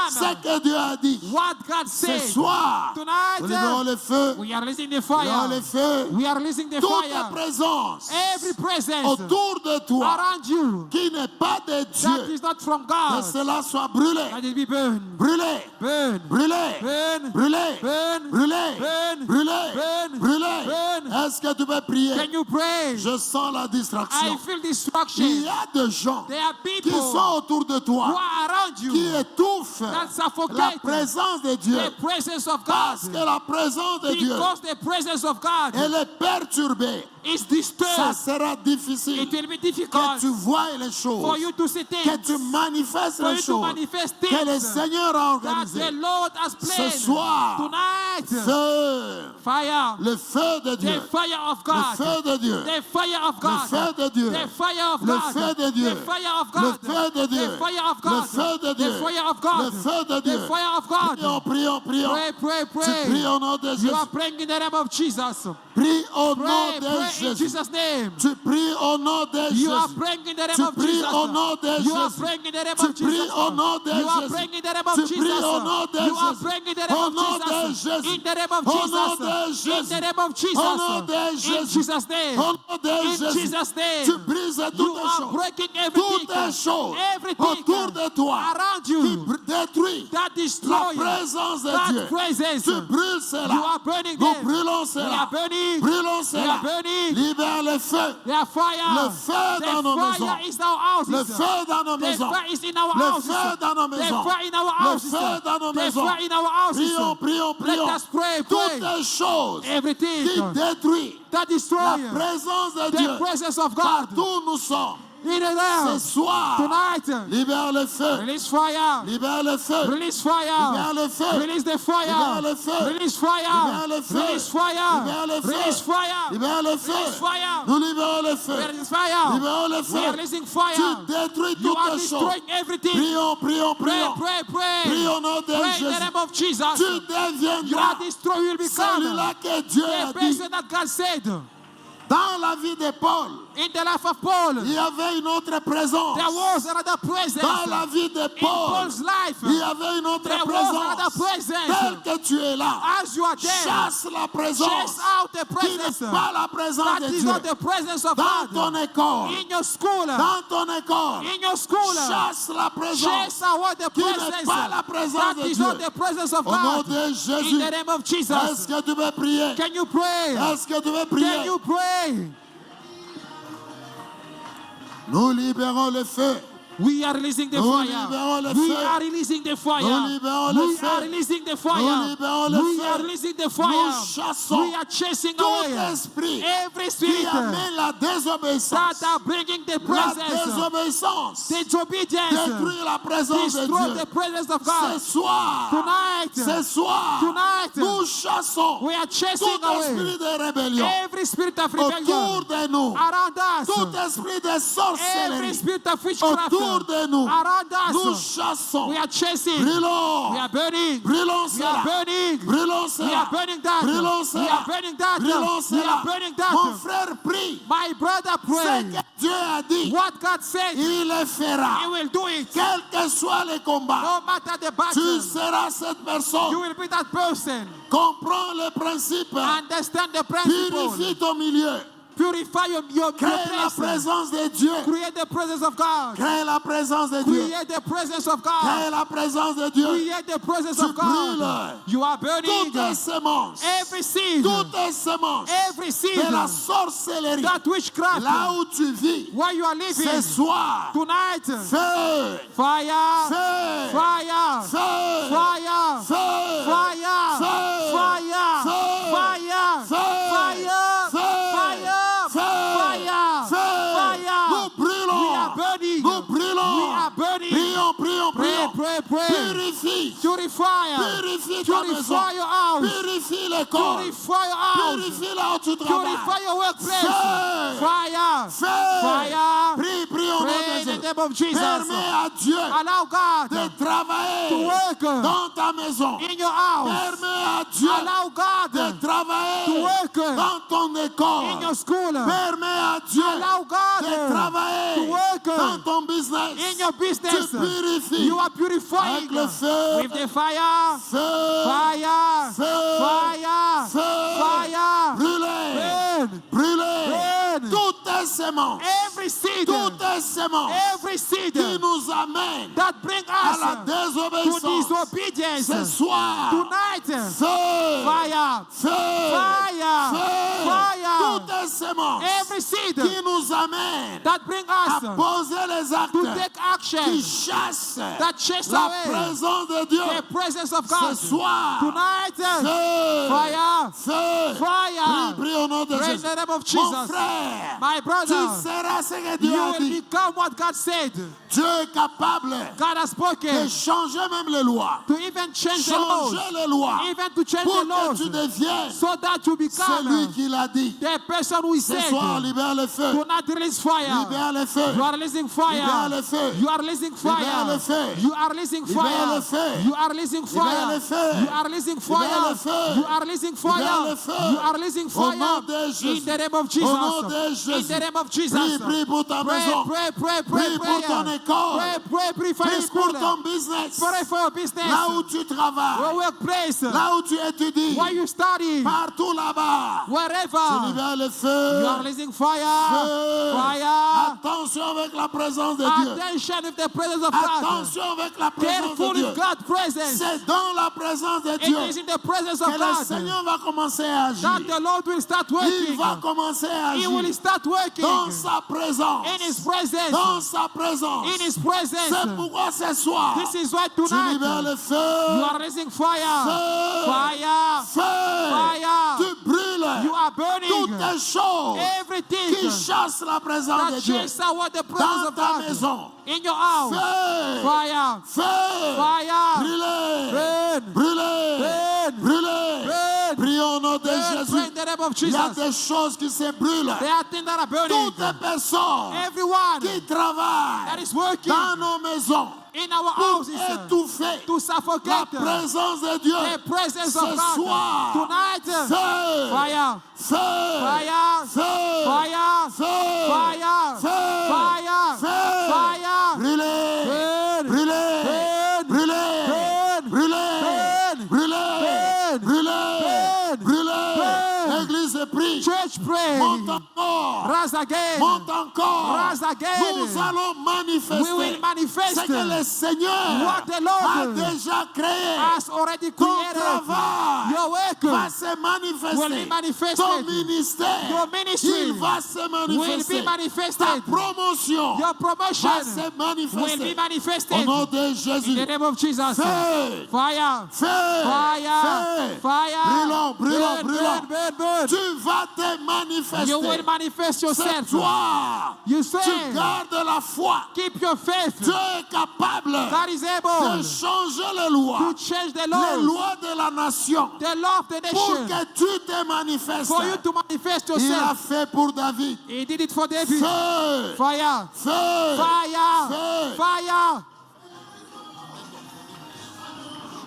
ce become que Dieu a dit. what God Ce said. soir, nous libérons Tonight, le feu. we are releasing the Nous libérons le fire. feu. We are releasing the Toute fire. présence Every presence autour de toi around you qui n'est pas de that Dieu, is not from que God, cela soit brûlé, let it be burned. brûlé, Burn. brûlé, Burn. brûlé, Burn. brûlé, Burn. brûlé, Burn. brûlé. Burn. Est-ce que tu peux prier? Can you pray? Je sens la I distraction. feel Il destruction. y a des gens There are qui people sont autour de who toi, are around qui you étouffent that suffocate la présence de Dieu. the presence of Parce que God. la présence de Dieu, Because the presence of God elle est perturbée. is Ça disturbed. sera difficile It will be que difficult tu vois les for choses, you to see que things, tu manifestes for les you to choses manifest que le things Seigneur a that organisées. the Lord has planned. soir, Tonight, Feu, fire, le feu de Dieu, the fire of le God, feu de Dieu, the fire of le God, feu de Dieu, the fire of le God, feu de Dieu, the fire of le God, feu de Dieu, the fire of le God, feu de the Dieu, fire of God, le feu de Dieu. the fire of God. Prions, prions, prions. Pray, pray, Tu pries pray. au nom de You Jésus. are praying in the name of Jesus. Prie au nom Pray, de pray in Jésus. Jesus' name. Tu pries au nom de You are Jésus. praying in the name Tu of pries Jesus. au nom de You are Jésus. praying in the name Tu of Jesus. pries au nom de You are Jésus. praying in the name of Tu Jesus. pries au nom de You are Jésus. praying in the Au name nom of de Jesus. Jésus. In the name of Au nom de Jesus. In Jésus. the name of Jesus. Au nom de In Jésus. Jesus' name. Au nom de In Jésus. Jesus' name. Tu brises You toutes les are choses. breaking Toutes les everything. choses Everything autour de toi around qui you détruisent that la destroy présence de that Dieu. presence. Tu brûles You cela. are burning Nous them. brûlons We cela. are burning. Brûlons We cela. are burning. Libère le feu. There are fire. Le feu The dans nos fire maisons. is in our houses. Le feu dans nos The maisons. fire is in our Le houses. feu dans nos The maisons. fire in our Le houses. feu dans nos The maisons. fire in our houses. Prions, prions, prions. Let us pray, Toutes pray. les choses qui Everything détruisent that la destroy présence de the Dieu presence of God partout où nous sommes. In the air. Ce soir, Tonight. libère le feu. Release fire. Libère le feu. Release fire. Libère le feu. Release the fire. Libère le feu. Release fire. Libère le feu. Release fire. Libère le feu. Release fire. Libère le feu. Release fire. Nous libérons le feu. Release fire. Libérons le We are feu. releasing Tu fire. détruis You are toutes choses. destroying everything. Prions, prions, Pray, prions. pray, pray. Prions au nom de Pray in the Jésus. name of Jesus. Tu You deviendras are destroyed. You will become celui-là que Dieu a the dit. person that God said. Dans la vie de Paul, In the life of Paul, il y avait une autre présence. there was another presence. Dans la vie de In Paul, Paul's life, il y avait une autre there was another présence. presence. Tel que tu es là, As you are there, chasse la présence chase out the qui presence. n'est pas la présence That de is Dieu. not the presence of Dans God. ton école, In your school, dans ton école, in your school, chasse la présence chase out the qui n'est presence. pas la présence That de is Dieu. not the presence of Au nom God. de In Jésus, the name of est-ce Jesus, que tu veux prier? can you pray? Est-ce que tu veux Can prier? you pray? Nous libérons le feu. We are releasing the Nous fire. libérons le We feu. are releasing the fire. Nous libérons le We feu. are releasing the Nous fire. libérons le We feu. are releasing the Nous fire. chassons We are chasing tout away esprit every qui spirit amène la désobéissance. that are bringing the La presence, désobéissance disobedience, détruit la présence de destroy Dieu. the presence of Ce God. soir, Tonight, ce soir, Tonight, nous chassons we are chasing tout away esprit de rébellion every spirit of autour rebellion de nous, around us, tout esprit de every sorcellerie spirit of witchcraft autour de nous. around Nous us. chassons, We are chasing. brûlons, We are burning. brûlons We are cela, burning. brûlons We are cela, burning that. brûlons We cela, are burning that. brûlons We are cela. burning Mon that. frère prie, My brother, ce pray. que Dieu a dit, What God said, il le fera. He will do it. Quel que soit le combat, No matter the tu battle, seras cette you personne. will be that person. Comprends le principe. Understand the principle. Purifie ton milieu. Purify your Crée la place. présence de Dieu. Create the presence of God. Crée la présence de Dieu. Create the presence of God. Crée la présence de Dieu. Create the presence Tu of God. brûles You are burning toutes semences. every seed, Toutes semences every seed, de la sorcellerie. that witchcraft, Là où tu vis, where you are ce living soir, tonight. feu, Fire, feu, fire, feu, fire, feu, fire, feu, fire, feu, fire, feu, fire, feu, fire, feu, fire. nous brûlons, We are burning. nous brûlons, We are burning. prions, prions, Pray, prions, pray, pray. purifie, Purify. purifie ta maison, Purify your house. purifie l'école, Purify your house. purifie là où tu Purify travailles, your workplace. Feu. Fire. feu, Fire. prie, prie au nom Pray de in the Jésus, name of Jesus. permets à Dieu Allow God de to travailler work dans ta maison, in your house. permets à Dieu Allow God de to travailler work dans ton in école, your school. permets à Dieu Allow God de travailler to work dans ton business, in your business. tu purifies You are purifying avec le feu, with the fire. feu, Fire. feu, Fire. feu, Fire. brûler, Burn. brûler Burn. toutes tes semences, Every seed. toutes tes semences Every seed qui nous amènent that bring à la us to désobéissance. disobedience. Ce soir, Tonight. feu, Fire. feu, Fire. feu, Fire. toutes tes semences Every seed qui nous amènent that bring à us poser les to actes take action qui chassent that chase la away présence de Dieu. the presence of Ce God. soir, Tonight. feu, Fire. feu, Fire. prie au nom de Pray in Jésus. the name of Mon Jesus. frère, My tu brother, seras ce que Dieu you a will dit. become what God said. Dieu est capable God has de spoken changer même les lois. to even change the laws, Changer les lois even to change pour the laws, que tu deviennes so that you celui become qui l'a dit. the person who Ce said, soir, libère le feu. do not release fire. Libère le feu. You are releasing fire. Libère le feu. You are releasing Libère le fire. feu. You are releasing Libère fire. le feu. You are releasing Libère fire. le feu. You are releasing Libère fire. le feu. You are releasing Libère fire. le feu. You are releasing Au nom fire. de Jésus. In the name of Au nom de Jesus. In Jésus. the name of Prie, Jesus. prie pour ta Pray, maison. pray, pray, Prie pray, pour ton pray. école. Pray, pray, pray for your Prie pour school. ton business. Pray for your business. Là où tu travailles. Your workplace. Là où tu étudies. Where you study. Partout là-bas. Tu Wherever. libères le feu. You are releasing fire. Feu. Fire. Attention avec la présence de Dieu. Attention with the presence of God. Attention avec la présence Careful de Dieu. with God's presence. C'est dans la présence de It Dieu is in the presence of que le God Seigneur va commencer à agir. that the Lord will start Il working. va commencer à He will agir start working dans sa présence. in His presence. Dans sa présence. In His C'est presence. pourquoi ce soir, This is why tu libères tonight le you feu. are raising fire. Feu. Fire. Feu. Fire. Tu brûles You are burning toutes les choses everything qui chassent la présence de that Dieu chase away the presence dans of ta God maison. in your house. Feu, Fire, feu, fire, brûlez, burn, brûlez, burn, brûlez. burn, Prions au nom de burn, Jésus. pray in the name of Il y a Jesus. des choses qui se brûlent. There are things that are burning. Toutes les personnes Everyone qui that travaillent is working dans nos maisons in our pour houses étouffer to la suffocate présence de Dieu the presence ce of God soir. tonight. Feu, Fire, feu, fire, feu, fire, feu, fire, feu, fire, feu, fire, brûlez, burn, brûlez, burn, brûlez, burn, brûlez, burn, brûlez, burn, brûlez, burn, brûlez. burn. L'église prie. Church pray. Monte encore. Rise again. Monte encore. Rise again. Nous allons manifester We will manifest ce que le Seigneur what the Lord a déjà créé. has already Ton created. travail Your work va se will be manifester. manifested. Ton ministère, Your ministry il va se will manifester. be manifested. Ta promotion Your promotion va se will be manifester. Au manifested. nom de In Jésus. the name of Jesus. Feu, Fire. feu, Fire. feu. Fire. Brûlons, brûlons, Burn, brûlons. burn, burn, burn. Tu vas te manifester. You will manifest C'est yourself. toi. You Tu say, gardes la foi. keep your faith. Dieu est capable God is de able changer les lois. to change the Les laws, lois de la nation. the law of the Pour nation, que tu te manifestes. for you to manifest Il a yourself. fait pour David. He did it for David. Feu, Fire. feu, Fire. feu. Fire.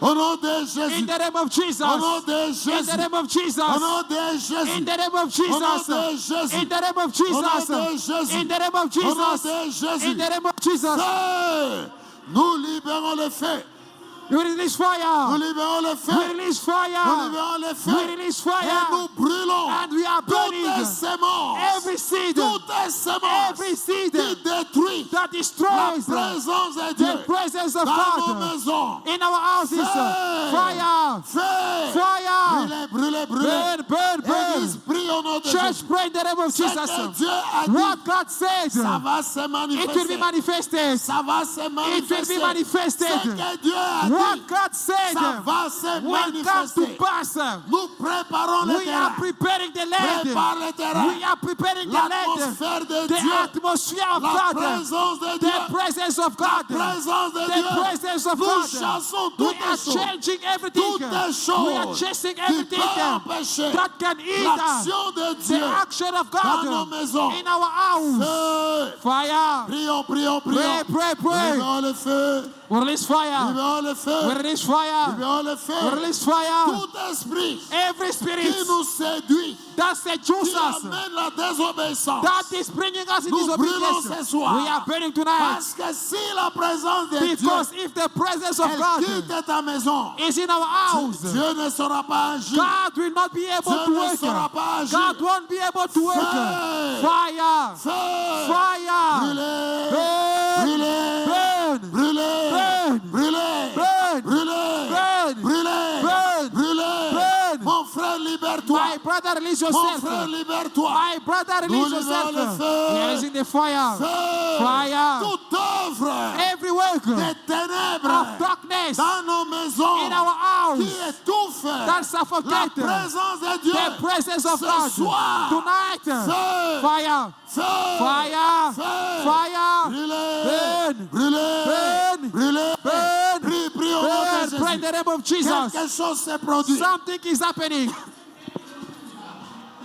Au nom de In Jésus. the name of Jesus. Au nom de In Jésus. the name of Jesus. Au nom de Jésus. In the name of Au nom Jesus. de Jésus. In the name of Au nom Jesus. de Jésus. In the name of Au nom Jesus. de Jésus. In the name of Jesus. Feu. Nous libérons le feu. You release Nous fire. libérons le feu. We release Nous fire. libérons le We feu. release Et fire. nous brûlons And we are toutes burning les semences. every seed, Toutes les semences every seed qui détruisent that la destroys présence de Dieu the presence of dans nos God maisons. in our houses. Feu. Fire. Feu. Fire. Brûlez, brûlez, brûlez. Burn, burn, Église, burn. prie au nom de Church, Jésus. pray in the name of Ce que Jesus. Dieu a dit, What God said, ça va se it will manifester. be manifested. Ça va se It will manifester. be manifested. Ce que Dieu a What dit, God said ça va se will come to manifester. pass. Nous préparons le We are terrain. preparing the land. Prépare le terrain. We are preparing the land. L'atmosphère de The Dieu. atmosphere of La God. présence de Dieu. The presence of La God. présence de The Dieu. presence of Nous God. chassons We toutes are les choses. changing everything. Toutes les We are choses chasing qui everything peuvent empêcher that can hinder l'action de the Dieu action of dans nos God maisons. in our house. Feu. Fire. Prions, prions, Pray, prions. pray, pray. Libérons le feu. We release fire. Libérons le We feu. release fire. Libérons le We feu. release fire. Tout esprit Every qui spirit nous séduit, that seduces qui us, amène la désobéissance. that is bringing us in Nous brûlons disobedience, ce soir. we are burning tonight. Parce que si la présence de Dieu, Because if the presence of elle God quitte ta maison, is in our house, Dieu ne saura pas agir. God will not be able Dieu to ne work. saura pas agir. God won't be able to work. Feu. Fire. Feu. Fire. Brûlez. Burn. Brûlez. Burn. Brûlez. Burn. Brûlez. Burn. Brûlez. Burn. Brûlez. Burn. Brûlez. Burn. Mon frère, libère-toi. My brother, release Mon yourself. frère, libère-toi. My brother, release Nous libérons le yourself. feu. We are releasing the fire. Feu. Fire. Toute œuvre Every work des of ténèbres darkness dans nos maisons in our qui house étouffe that la suffocate présence de Dieu. the presence of Ce God soir. tonight. Feu. Fire. Feu. Fire. Feu. Fire. Brûlez. Burn. Brûlez. Burn. Brûlez. Burn. Prie, prie au nom Burn. de Pray in Jésus. the name of Jesus. Quelque chose se produit. Something is happening.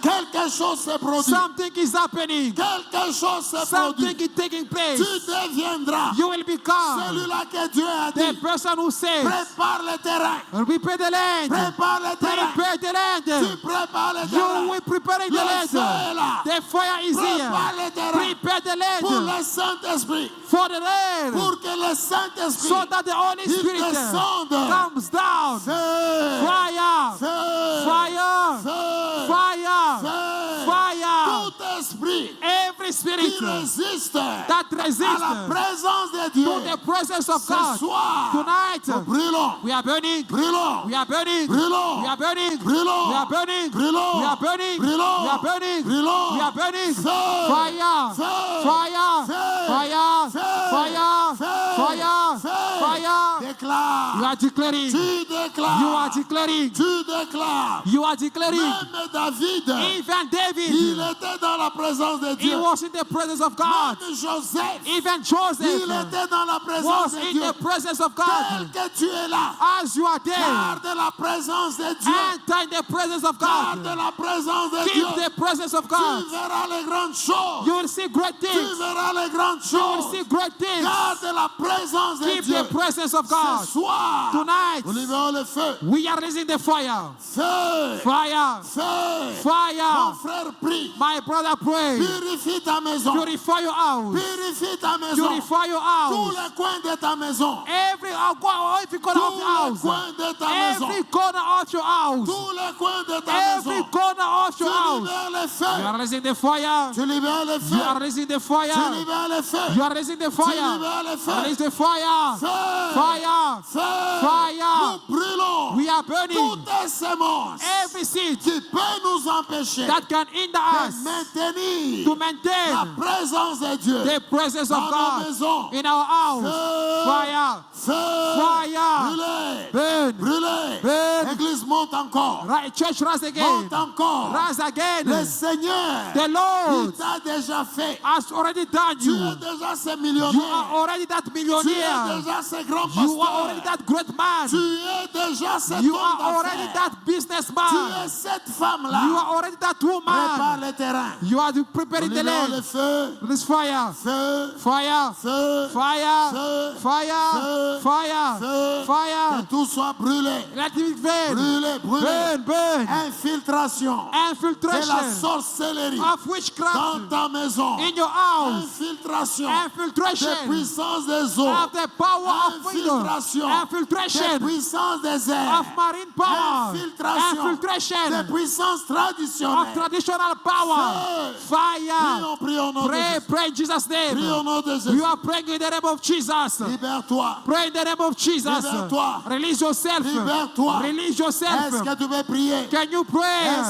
Quelque chose se produit. Something is happening. Quelque chose se Something produit. is taking place. Tu deviendras You will become celui-là que Dieu a the dit. person who says, Prépare le terrain. prepare the land. Prépare le terrain. Prepare the land. Tu prépares le You terrain. will prepare the Le feu est land. là. The fire is Prépare here. le terrain. Prepare the Pour land le Saint-Esprit. for the land. Pour que le Saint-Esprit So that the Holy il Spirit descende. comes down. Feu. Fire. Feu. Fire. Feu. Fire. Feu. Fire. Tout esprit Every qui spirit résiste that à la resists présence de Dieu. to the presence of Ce God soir, tonight, nous brûlons. we are burning. Brûlons. We are burning. Brûlons. We are burning. Brûlons. We are burning. Brûlons. We are burning. Brûlons. We are burning. Brûlons. We are burning. Feu. Fire. Feu. Fire. Feu. Fire. Feu. Fire. Feu. Fire. Feu. Fire. Des déclares. You are declaring. Tu déclares. You are declaring. Tu déclares. You are declaring. Même David, Even David, il était dans la présence de he Dieu. was in the presence of God. Même Joseph, Even il Joseph était dans la présence was de in Dieu. the presence of Tel God. que tu es là, As you are there, garde la présence de Dieu. enter in the presence of Garde God. la présence de Dieu. Keep the presence of Tu God. verras les grandes choses. You will see great Tu things. verras les grandes You will choses. see great things. Garde la présence de Keep Dieu. the presence of God. Ce soir, Tonight, nous libérons le feu. we are releasing the fire. Feu. Fire. Feu. Mon Fire. frère prie. My brother, pray. Purifie ta maison. Purify your house. Purifie ta maison. Purify your Tous house. les coins de ta maison. Every corner of Tous your les house. coins de ta maison. Every corner of your house. Tous les coins de ta Every maison. corner of Tu your house. libères le You feu. are releasing the fire. Tu libères le You are feu. releasing the Tu fire. libères le feu. You are releasing the Tu fire. libères le feu. Release the fire. Feu. Fire. Feu. Fire. Nous brûlons We are burning toutes les semences every seed qui peut nous empêcher that can hinder de us maintenir to la maintain présence de Dieu the presence of dans nos God maisons. in our house. Feu. Fire. Feu. Fire. Brûlez. Burn. Brûlez. Burn. L'église monte encore. Church rise again. Monte encore. Rise Le again. Seigneur, The il Lord t'a déjà fait. has already done Tu you. es déjà ce You are millionnaire. already that Tu es millionaire. déjà ce grand You are already pasteur. that great man. Tu es déjà cet You homme are already d'affaires. that Tu businessman. es cette You femme-là. are already that Prépare woman. le terrain. You are Nous preparing the libérons le land. feu. This fire. Feu. Fire. Feu. Fire. Feu. Fire. Feu. Fire. Feu. Fire. Que tout soit brûlé. Let it burn. Brûlé, brûlé. Burn. Burn. Infiltration de la Infiltration sorcellerie of dans witchcraft ta maison. in your house. Infiltration des Infiltration puissances des eaux. of the power of freedom. Infiltration des Infiltration puissances des airs. of marine power. Infiltration des Infiltration puissances of traditionnelles. traditional power. Feu. Fire. Prions au nom de Pray, Jésus. pray in Jesus' Prie au name. nom de Jésus. You are praying in the name of Jesus. Libère-toi. Pray in the name of Jesus. Libère-toi. Release yourself. Libère-toi. Release Est-ce yourself. que tu veux prier? Can you Est-ce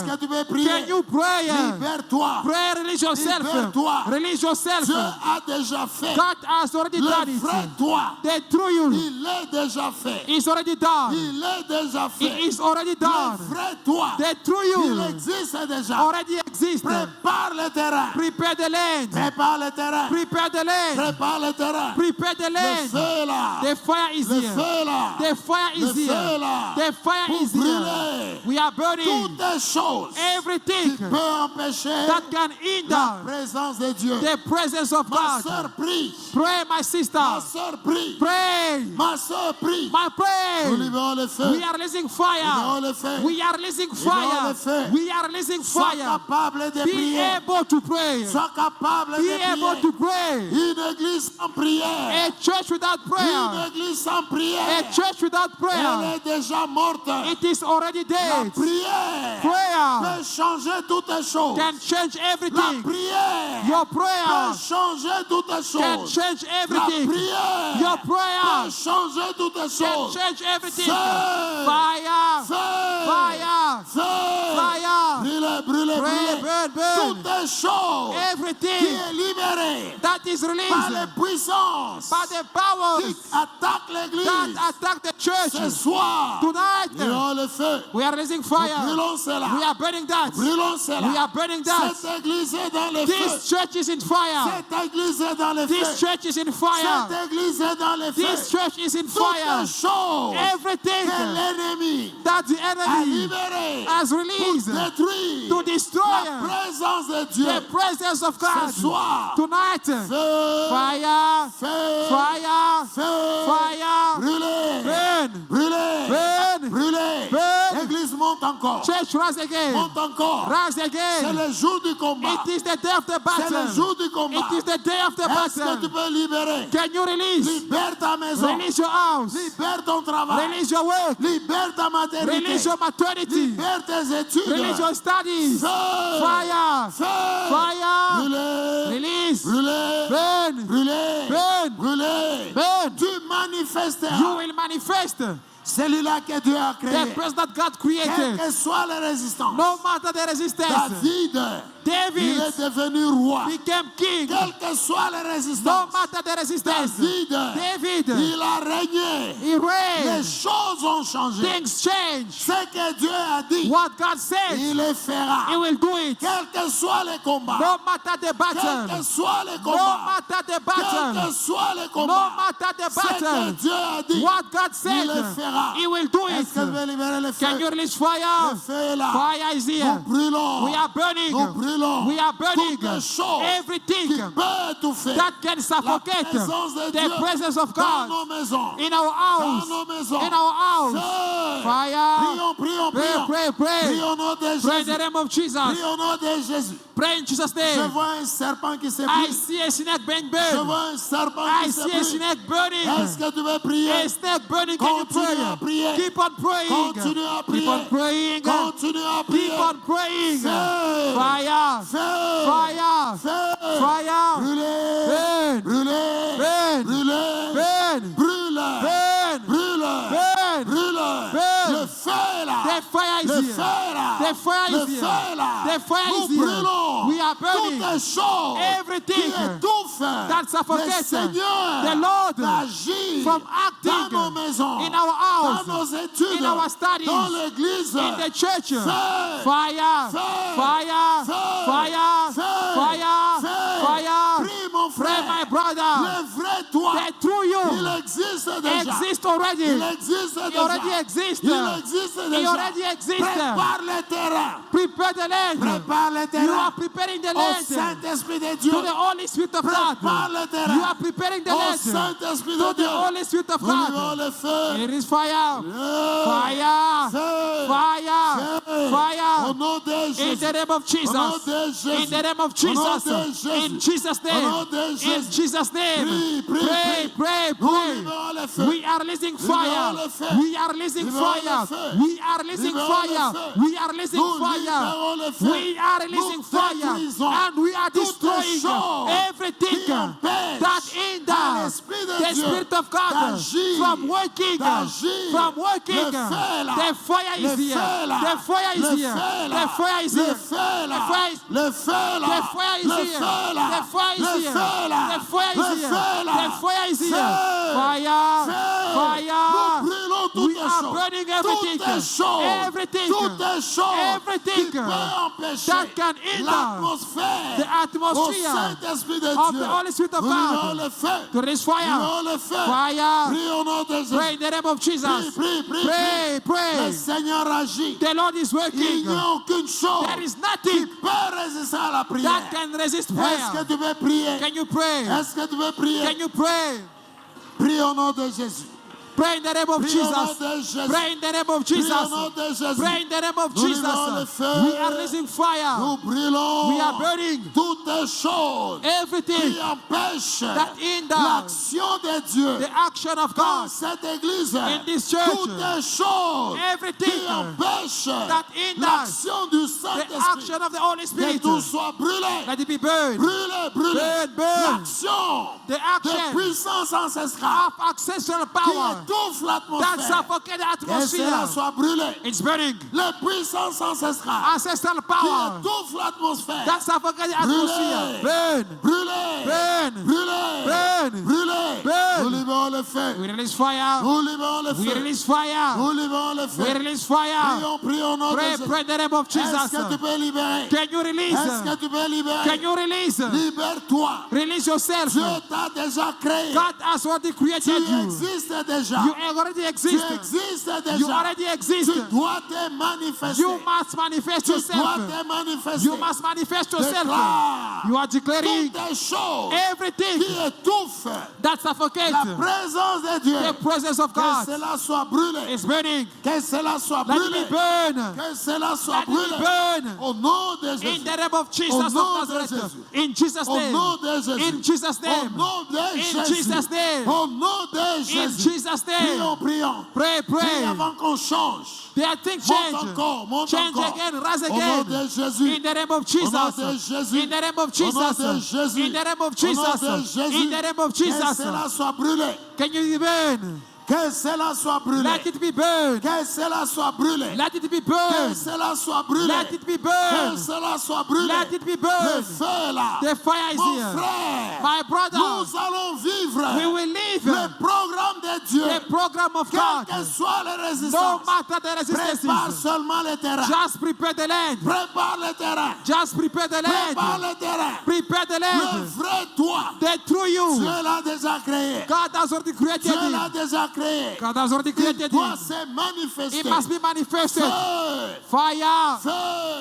pray? que tu veux prier? Can you pray? Libère-toi. Pray, release yourself. Libère-toi. Release yourself. Dieu a déjà fait. God has already done Le it. vrai toi, The through you il est déjà fait. is already done. Il est déjà It fait. is already Le done. vrai toi, The through il you existe déjà. already exists. Prépare le terrain. Prepare the land. Prépare le terrain. Prepare the land. Prépare le terrain. Prepare the Le land. feu là. The fire is Le here. feu là. The fire Le is feu here. là. The fire Pour is here. brûler We are burning toutes les choses qui everything peuvent empêcher that can la hinder présence de Dieu. the presence of Ma God. soeur prie. Pray, my sister. Ma soeur prie. Pray. Ma soeur prie. My Nous pray. libérons le feu. We are releasing Libérons fire. le feu. We are releasing Libérons le fire. feu. We are releasing Sois fire. capable de Be prier. able to pray. Sois capable Be de able prier. to pray. Une église sans prière. A church without Une prayer. église sans A prière. church without Elle prayer. est déjà morte. It is already La dead. prière Prayer peut changer toutes les choses. can change La everything. prière Your peut prayer changer toutes les can choses. change La everything. prière Your peut prayer changer toutes les can choses. change everything. Feu. Fire. Feu. Fire. Feu. Fire. Brûlez, brûlez, Pray, brûlez. burn, burn. Toutes les choses qui Everything est libérée that is par released les puissances by the powers qui attaquent l'église that attack the ce church soir. tonight. Brûlons le feu. We are releasing fire. Brûlons cela. We are burning that. Brûlons cela. We are burning that. Cette église est dans le This feu. church is in fire. Cette église est dans le This feu. church is in fire. Cette église est dans le This feu. church is in Toutes fire. les choses Everything que l'ennemi that the a enemy libérées has pour released détruire to destroy la présence de Dieu. the presence of God Ce soir, tonight. feu, Fire. feu, Fire. feu, Fire. brûlez, Burn. brûlez, Burn. brûlez. Burn. L'église monte encore, Church, rise again. monte encore. Rise C'est again. le jour du combat. It is the day of the C'est le battle. jour du combat. It is the day of the Est-ce que tu battle. peux libérer? Can you release? Libère ta maison. Release your house. Libère ton travail. Release your work. Libère ta maternité. Release your maternity. Libère tes études. Release your studies. Feu. Fire. Feu. Fire. Brûlez. Release. Brûlez. Burn. Brûlez. Burn. Brûlez. Burn. Tu manifesteras You will manifest Celui-là que Dieu a créé. The person that God Quelles created. que soient les résistances. No matter the resistance. David, il David est devenu roi. became king. Quelles que soient les No résistances. matter the resistance. David, David, il a régné. he Les reigned. choses ont changé. Things change. Ce que Dieu a dit, What God said, il le he fera. will do it. Quels que soient les combats. No matter the Quels battle. que soient les No combats. matter the Quels battle. que soient les No combats. matter the Ce que battle. Dieu a dit, What God il le said, fera. he will do Est-ce que tu it. veux libérer le Can feu? you release Le fire? feu est là. Fire is Nous here. brûlons. We are burning. Nous brûlons. We are burning. Toutes les choses Everything qui peuvent étouffer that can suffocate la présence de Dieu the presence of dans God nos maisons. in our house. Dans nos maisons. In our house. Feu. Fire. Prions, prions, Pray, prions. pray, pray. Prions au nom de Pray in the Jésus. name of Jesus. Prions au nom de Jésus. Pray in Jesus' Je name. vois un serpent qui se I brise. see a snake being Je burned. vois un serpent I qui se see a brise. snake burning. Est-ce que tu veux prier? A snake burning. Can you Continue à prier. pray? Keep on praying. Continue à Keep prier. on praying. Continue à prier. Keep on praying. Feu. Fire. Feu. Fire. Feu. Fire. Brûlez. Burn. Brûlez. Burn. Brûlez. Burn. Brûle. Burn. Brûle. Burn. Brûle. Burn. Le feu est là. The fire is Le here. feu est là. The fire Le is feu here. est là. The fire Nous is here. brûlons. We are burning. Toutes les choses Everything qui étouffent. that suffocates. Le Seigneur The Lord d'agir from dans acting nos maisons, in our house, dans nos études, in our studies, dans l'église. in the church. Feu. Fire. Feu. Fire. Feu. Fire. Feu. Fire. Feu. Fire. Prie, mon Pray, frère. my brother. Le vrai toi, That through il you existe déjà. exist already. Il existe He déjà. already exists. Il existe He déjà. already exists. Prépare le terrain. Prepare the land. Prépare le You terrain. are preparing the Au land Saint-Esprit de Dieu. to the Holy Spirit of God. Prépare le terrain. You are preparing the Au land Saint-Esprit to de the Dieu. Holy Spirit of Nous libérons God. le feu. It is fire. Feu. Fire. Feu. Fire. Feu. Au Fire. nom de In Jésus. the name of Au nom Jesus. de Jésus. In the name of Au nom Jesus. de Jésus. In Jesus' Au nom name. de In Jésus. Jesus' name. Prie, prie, Pray, prie. pray, Nous pray. libérons le feu. We are releasing Libérons fire. le feu. We are releasing Libérons le fire. feu. We are releasing Libérons le fire. feu. We are releasing Nous fire. libérons le feu. We are releasing Nous fire. détruisons And we are toutes les destroying choses everything qui empêchent that à hinders l'Esprit de the Dieu Spirit of God d'agir, from working. d'agir. From working. Le feu est là. The fire Le is here. feu est là. The fire is Le here. feu est là. The fire is Le here. feu est là. The fire is- Le feu est là. The fire is Le here. feu est là. The fire is Le here. feu est là. The fire Le is here. feu est là. The fire is here. Feu. Fire. Feu. Fire. Nous brûlons toutes We les are choses. burning Toutes everything. les choses. Everything. Toutes les choses Everything qui peuvent empêcher that can hinder l'atmosphère the atmosphere au Saint-Esprit de of Dieu. the Holy Spirit of Nous libérons God. le feu. To release fire. Libérons le feu. Fire. Prie au nom de Jésus. Pray in the name of Jesus. Prie, prie, prie, Pray, prie. pray. Le Seigneur agit. The Lord is Il working. n'y a aucune chose There is qui nothing peut résister à la prière. that can resist Est-ce prayer. que tu veux prier? Can you pray? Est-ce que tu veux prier? Can you pray? Prie au nom de Jésus. Pray in the name of Prie au nom Jesus. de Jésus. Pray in the name of Prie au Jesus. nom de Jésus. Pray in the name of Nous libérons le Jesus. feu. We are releasing fire. Nous brûlons We are burning toutes les choses everything qui empêchent that hinders l'action de Dieu the action of dans God cette église. in this church. Toutes les choses Everything qui empêchent that hinders l'action du the Saint-Esprit. action of the Holy Que Spirit. tout soit brûlé. Let it be burned. Brûlé, brûlé. Burn, burn. L'action The de action puissance ancestrale of ancestral qui power étouffe that l'atmosphère. suffocate the Que cela atmosphere. soit brûlé. It's burning. La puissance ancestrale Ancestral qui power étouffe l'atmosphère. that suffocate the atmosphere. Burn. Brûlé. Burn. Brûlé. Burn. Brûlé. Burn. Nous libérons le feu. We release fire. Nous libérons le We feu. release fire. Nous libérons le We feu. release fire. Prions, prions au nom de Pray, Jésus. pray in the name of Est-ce Jesus. que tu peux libérer? Can you release? Est-ce que tu peux libérer? Can you release? Libère-toi. Release yourself. Dieu t'a déjà créé. God has already Tu created you. existes déjà. You already Tu exist. existes You déjà. already exist. Tu dois te manifester. You must manifest Tu dois yourself. te manifester. You must manifest yourself. Déclare You are declaring toutes les choses everything qui étouffent that suffocates la présence de Dieu. the presence of Que God cela soit brûlé. is burning. Que cela soit Let brûlé. it be burn. Que cela soit Let it brûlé. burn. Au nom de In Jésus. the name of Jesus Au of nom de Nazareth. Jésus. In Jesus' Au name. nom de Jésus. In Jesus' Au name. nom de In Jésus. Jesus' name. Au nom de In Jésus. Jesus' Prions, name. prions. Pray, Prie pray. avant qu'on change. There are things Monte change. encore, monte Change encore. again, rise Au nom de again. Jésus. In the name of Au nom de Jesus. Jésus. In the name of Au nom de Jesus. Jésus. In the name of Au nom de Jesus. Jésus. In the name of Que Jesus. cela soit brûlé. Can you burn? Que cela soit brûlé. Let it be burned. Que cela soit brûlé. Let it be Que burned. cela soit brûlé. Let it be Que burned. cela soit brûlé. Let it be Le burned. feu est là. The fire is Mon here. frère, My brother, nous allons vivre we will le live programme de Dieu. the program of Quelles God. que soient les No résistances, matter the prépare resistances. seulement le terrain. Just prepare the land. Prépare le terrain. Just prepare the Prépare land. le terrain. Prepare the Le land. vrai toi, The true you. Dieu l'a déjà créé. God has already created Dieu l'a him. déjà créé. God has already Il created doit him. se It manifester. must be manifested. Feu, Fire. feu,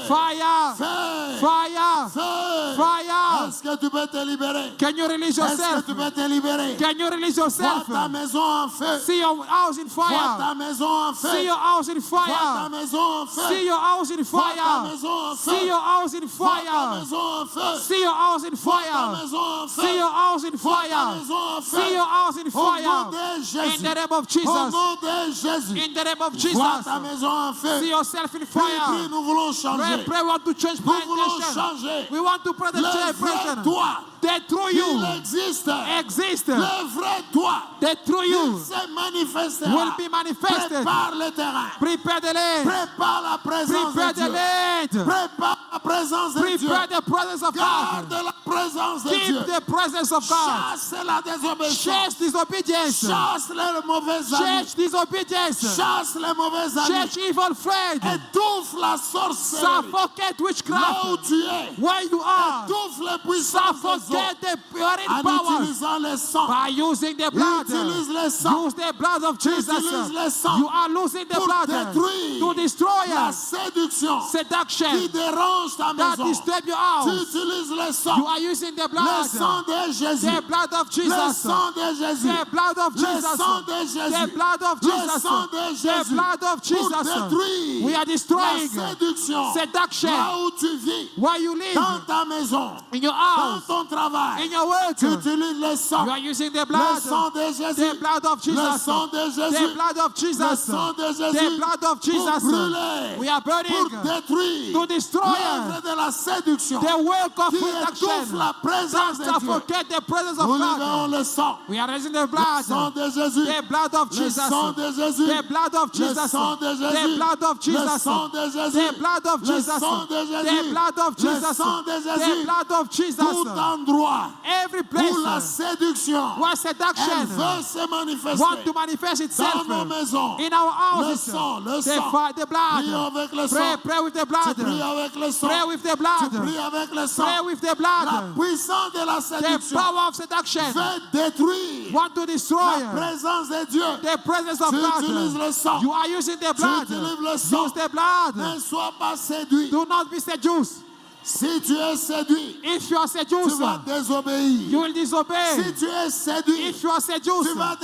Fire. feu, Fire. feu. Fire. Est-ce que tu peux te libérer? Can you release Est-ce yourself? que tu peux te libérer? Can you release Vois yourself? ta maison en feu. See your house in Vois fire. ta maison en feu. See your house in Vois ta fire. maison en feu. See your house in Vois ta fire. maison en feu. See your house in Vois ta fire. maison en feu. See your house in Vois ta fire. maison en feu. See your house in Vois ta fire. maison en feu. See your house in Au nom fire. de Jésus. In the name of Au Jesus. nom de Jésus. In the name of Vois Jesus. ta maison en feu. See yourself in Prie, prie, fire. nous voulons Pray, changer. pray. We want to change Nous voulons plantation. changer. We want to pray the Le vrai impression. toi, The true il you existe. exists. Le vrai toi, The true il you se manifestera. will be manifested. Prépare le terrain. Prepare the land. Prépare la présence Prepare de the Dieu. land. Prépare la présence de Dieu. Prepare the presence of Garde God. la présence de Dieu. Keep the presence of God. Chasse la désobéissance. Chase disobedience. Chasse les mauvais amis. Chase disobedience. Chasse les mauvais amis. Chase evil friends. Étouffe la sorcellerie. Suffocate Là où witchcraft. tu es. Where you are. Étouffe les puissances des eaux. Suffocate the purine En powers. utilisant le sang. By using the blood. Utilise le sang. Use the blood of Jesus. Utilise le sang You are losing the pour blood détruire to destroy la us. séduction Seduction qui dérange ta that maison. disturb your Tu house. utilises le You sang. are using the Le blood. sang de Jésus. The blood of Le Jesus. sang de Jésus. The blood of Le Jesus. sang de The Jésus. blood of Le Jesus. sang de The Jésus. blood of Pour Jesus. détruire We are destroying la séduction. seduction. Là où tu vis, Where you live, dans ta maison, in your dans house, ton travail, in your work, tu utilises le sang. you are using the Le blood. sang de The Jésus. blood of Le Jesus. sang de The Jésus. blood of Le Jesus. sang de The Jésus. blood of Pour Jesus. brûler. We are Pour burning détruire to destroy l'œuvre de la séduction the work of qui étouffe seduction. la présence de Dieu. Suffocate the presence of Nous libérons God. le sang. We are raising the Le blood. sang de Jésus. The blood of Le Jesus. sang de Jésus. The blood of Le Jesus. sang de The Jésus. blood of Le Jesus. sang de Jésus. The blood of Le Jesus. sang de The Jésus. blood of Le Jesus. sang de The Jésus. blood of Jesus. Tout endroit Every où la place séduction where elle seduction veut se manifester want to manifest itself dans nos maisons. in our Le houses. sang, le The sang. fire, the Prie blood. avec le Pray, sang. pray with the Tu blood. pries avec le sang. Pray with the Tu blood. pries avec le sang. Pray with the La blood. puissance de la The séduction power of seduction veut détruire want to destroy la présence de Dieu. the presence of Tu utilises God. le sang. You are using the blood. Tu utilises le sang. Use the blood. Ne sois pas séduit. Do not be seduced. Si tu es séduit, If you are tu seduced, vas désobéir. you will disobey. Si tu es séduit, If you are tu seduced, vas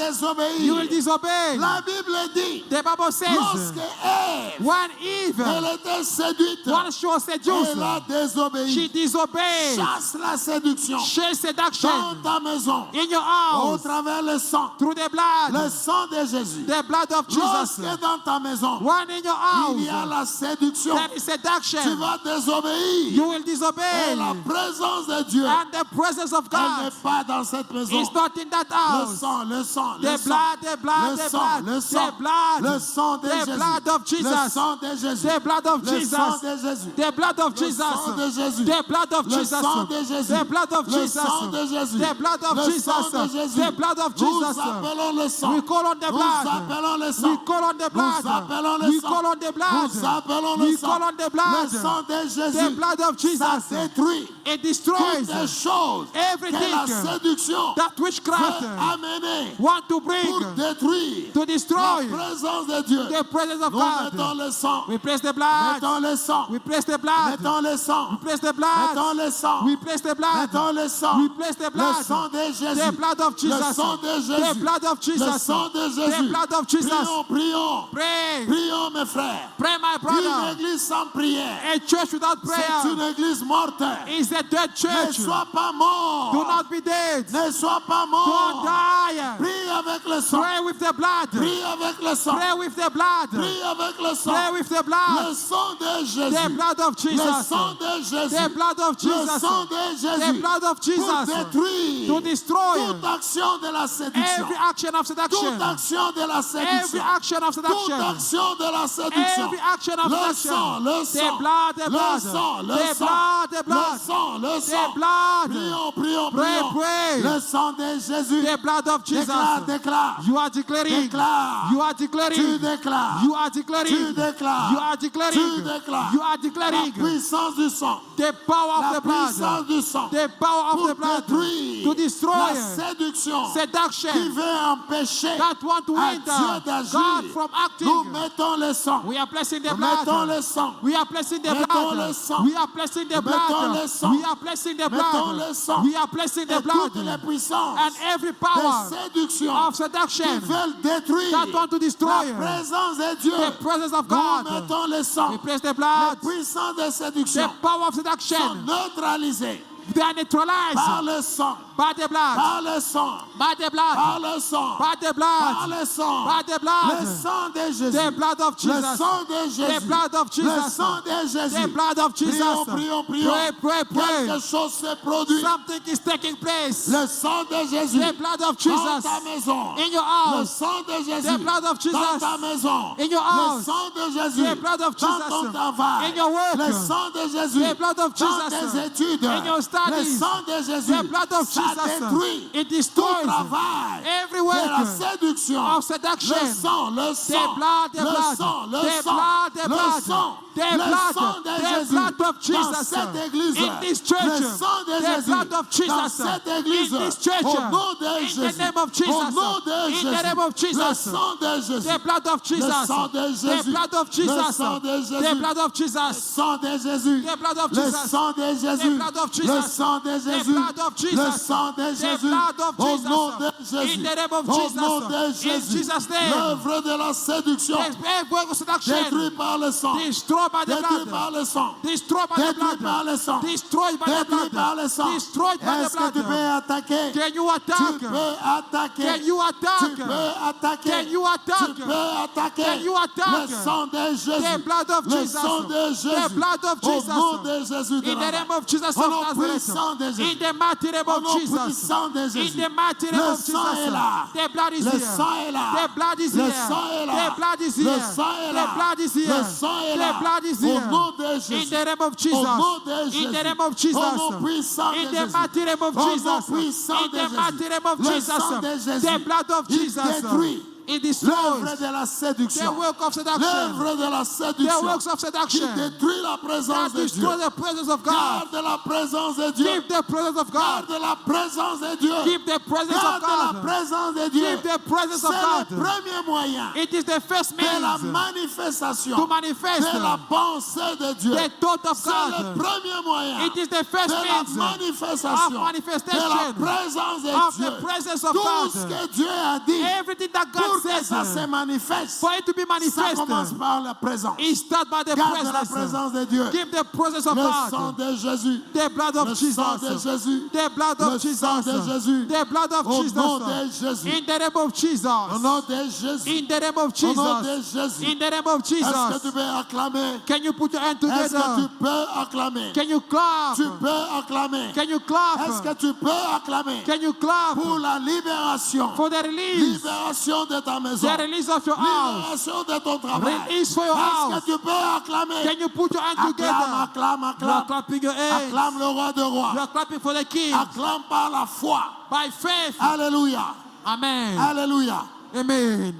you will désobéir. disobey. La Bible dit, The Bible says, lorsque Ève, when Eve, elle était séduite, when she was seduced, elle a she désobéi. disobeyed. Chasse la séduction Chase dans seduction ta maison in your au house travers le sang. through the Le blood, sang de Jésus. the blood of Jesus. Lorsque dans ta maison, When in your il y a house, la séduction, there is tu seduction, vas désobéir. you will Et disobey. la présence de Dieu, And the presence of elle God n'est pas dans cette maison. is not in that Le house. sang, le sang, le The sang. blood, the blood, Le the sang, blood, le the sang, blood, le sang de the Jésus, blood of le Jesus, sang de Jésus, the blood of le Jesus, sang de Jésus, the blood of le Jesus, sang de Jésus, the blood of le Jesus, sang de Jésus, the blood of le Jesus, sang de Jésus, the blood of le Jesus, sang de Jésus. the blood of Nous Jesus. appelons le sang. We call on the Nous blood. appelons le We sang. call on the blood. Nous appelons le We sang. call on the blood. Nous appelons le We sang. call on the blood. Le sang de The Jésus. blood of Ça Jesus. détruit It destroys toutes les choses que everything la séduction that witchcraft veut amener want to pour bring détruire to la destroy présence de Dieu. the presence of Nous mettons God. le sang. We place the blood. Mettons le sang. We place the blood. Mettons le sang. We place the blood. Mettons le sang. We place the blood. Mettons le sang. We place the Le blood. sang de Jésus. The blood of Le Jesus. sang de The Jésus. blood of Le Jesus. sang de The Jésus. blood of Jesus. Prions, prions. Pray. Prions, mes frères. Pray, my Une brother. église sans prière, A church without c'est prayer une église morte. is a dead Ne church. sois pas mort. Do not be dead. Ne sois pas Don't mort. die. Prie avec avec le sang. Pray with the blood. Prie avec le sang. Pray with the blood. Prie avec le sang. Pray with the blood. Le sang de Jésus. The blood of Le Jesus. sang de Jésus. The blood of Le Jesus. sang de The Jésus. blood of Pour Jesus. détruire To destroy toute action de la séduction. every action of seduction. Toute action de la Every séduction. action of Toute seduction. action de la séduction. Every action of Le seduction. sang, le The sang. blood, the Le blood. sang, le The sang. blood, the Le blood. sang, le The sang. blood. Prions, prions, Pray, prions. pray. Le sang de Jésus. The blood of Jesus. Déclare, déclare. You are declaring. Déclare. You are Tu declaring. déclares. You are declaring. Tu déclares. You are declaring. Tu déclares. You are La declaring. puissance du sang. The power of La the blood. puissance du sang. The power of Pour the blood. détruire To destroy la séduction qui seduction veut empêcher that want to à hinder Dieu d'agir. God from Nous acting. mettons le sang. We are placing the Nous mettons blood. le sang. We are placing the Mettons blood. le sang. We are placing the Mettons blood. le sang. We are placing the Mettons le blood. sang. We are placing the Et toutes les blood. puissances And every de power séduction of qui seduction veulent détruire that want to la destroy présence de Dieu. the presence of Nous God. mettons le sang. We place the Les blood. puissances de The séduction power of sont seduction. neutralisées They are neutralized par le sang. by the blood. Par le sang. By the blood. Par le sang. By the Par blood. le sang. By the Le blood. sang de Jésus. The blood of Le Jesus. sang de The Jésus. blood of Le Jesus. sang de Jésus. The blood of Jesus. Prions, prions, prions. Pray, pray, pray. Quelque chose se produit. Something is taking place. Le sang de Jésus. The blood of Dans Jesus. ta maison. In your Le house. sang de Jésus. The blood of Jesus. Dans ta maison. In your Le house. sang de Jésus. The blood of Dans ton Jesus. travail. In your work. Le sang de Jésus. The blood of Dans Jesus. tes études. In your Le studies. sang de Jésus. The blood of Ça Jesus. détruit It tout destroys travail every de la work séduction. of seduction. Le sang, le The sang. blood, the Le blood. sang, le The sang. blood, the Le blood. sang. The Le blood, sang de the Jésus. blood of Dans Jesus. cette église. In this church. Le sang de The Jésus. blood of Jesus. Dans cette église. In this church. Au nom de In Jésus. the name of Jesus. Au nom de In Jésus. the name of Jesus. Le sang de Jésus. The blood of Jesus. Le sang de The Jésus. blood of Le Jesus. sang de Jésus. The blood of Le Jesus. sang de Jésus. The blood of Le Jesus. sang de Jésus. The blood of Jesus. Le sang de The Jésus. blood of Jesus. Le sang de The Jésus. blood of Au Jesus. nom de Jésus. In the name of Au Jesus. nom de In Jésus. Jesus' name. L'œuvre de la séduction. Every work of seduction. Détruit par le sang. Destroyed by the Détruit blood. par le sang. Destroyed by the Détruit par blood. le sang. Destroyed by the Détruit par blood. le sang. Destroyed by the Est-ce que tu peux blood. attaquer? Can you Tu attack? peux attaquer. Can you Tu attack? peux attaquer. Can you attack? Tu peux attaquer. Can you attack? Le sang de Jésus. The blood of Le Jesus. sang de Jésus. The blood of Au Jesus. nom de Jésus de In the name Nazareth. of Jesus Au of nom Nazareth. puissant de Jésus. In the mighty name Au of nom Jesus. puissant de Jésus. In the mighty name Le of sang est Jesus. là. The blood is Le here. sang est là. The blood is Le here. sang est là. The blood is Le here. sang est The là. blood is here. Le sang est là. The blood is Au here. nom de In Jésus. the name of Jesus. Au nom de In Jésus. the name of Jesus. Au nom puissant de In the Jésus. mighty name of Au nom Jesus. puissant In de the Jésus. mighty name of Le Jesus. sang de Jésus. The blood of Il Jesus. détruit It l'œuvre destroys de la the séduction. work of seduction. L'œuvre de la The séduction. works of Qui seduction. détruit la présence That de Dieu. destroy the presence of God. Garde la présence de Dieu. Keep the presence of God. Garde la présence de Dieu. Keep the presence of Garde la God. présence de Dieu. Keep the presence of C'est le God. premier moyen It is the first de la means manifestation to manifest de la pensée de Dieu. the thought of C'est le God. premier moyen It is the de first la means manifestation of de la manifestation présence de of Dieu. the presence of Tout ce God. que Dieu a dit Everything that God pour que ça se says, manifeste, for it to be ça commence manifested, par la présence. it starts by the Garde la presence. présence de Dieu. Give the presence of Le sang God. de Jésus. The blood of Le sang de Jesus. Jésus. The blood Le of Jesus. sang de Jésus. The blood of Au nom de Jesus. Jésus. In the name of Au Jesus. nom de Jésus. In the name of Au nom de Jesus. Jésus. In the name of Est-ce que Jesus. tu peux acclamer? Can you put your hand Est-ce que tu together? peux acclamer? Can you clap? Tu peux acclamer. Can you Est-ce clap? que tu peux acclamer Can you clap pour la libération? for the release? Libération de ta maison. The release of your house. Libération de ton travail. Release for your Est-ce house. que tu peux acclamer? Can you put your hand Acclame, together? acclame, You are acclame. clapping your hands. Acclame le roi de You rois. are clapping for the King. Acclame par la foi. By faith. Alléluia. Amen. Alléluia. Amen.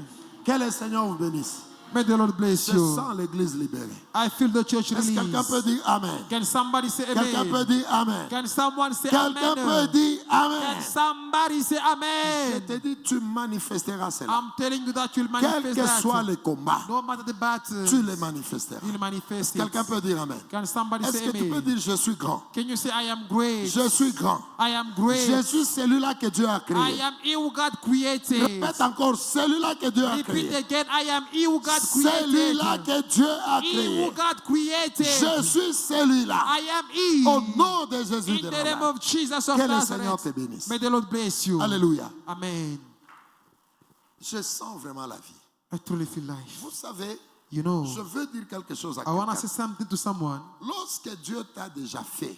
Que le Seigneur vous bénisse. May the Lord bless Je you. sens l'église libérée. I feel the church Est-ce que quelqu'un peut release. dire Amen? Can somebody say Quelqu'un peut amen? dire Amen? Can someone say Quelqu'un peut amen? dire Can Amen? somebody say Je amen? te dis, tu manifesteras cela. I'm telling you that you'll Quel manifest que soit that. le combat, No matter the battle, tu les manifesteras. you'll manifest it. Quelqu'un peut dire Amen? Can somebody Est-ce say que tu peux amen? dire, je suis grand? Can you say I am great? Je suis grand. I am great. Je suis celui-là que Dieu a I créé. am he who God created. Répète encore, celui-là que Dieu a Repeat créé. again. I am he who God Celui-là created. que Dieu a He who créé. God created. Je suis celui-là. I am he. Au nom de Jésus In de the name Nazareth. of Jesus of Que le Seigneur Nazareth. te bénisse. May the Lord bless you. Alléluia. Amen. Je sens vraiment la vie. I truly feel life. Vous savez, You know, je veux dire quelque chose à I want to quelqu'un. say something to someone. Lorsque Dieu t'a déjà fait,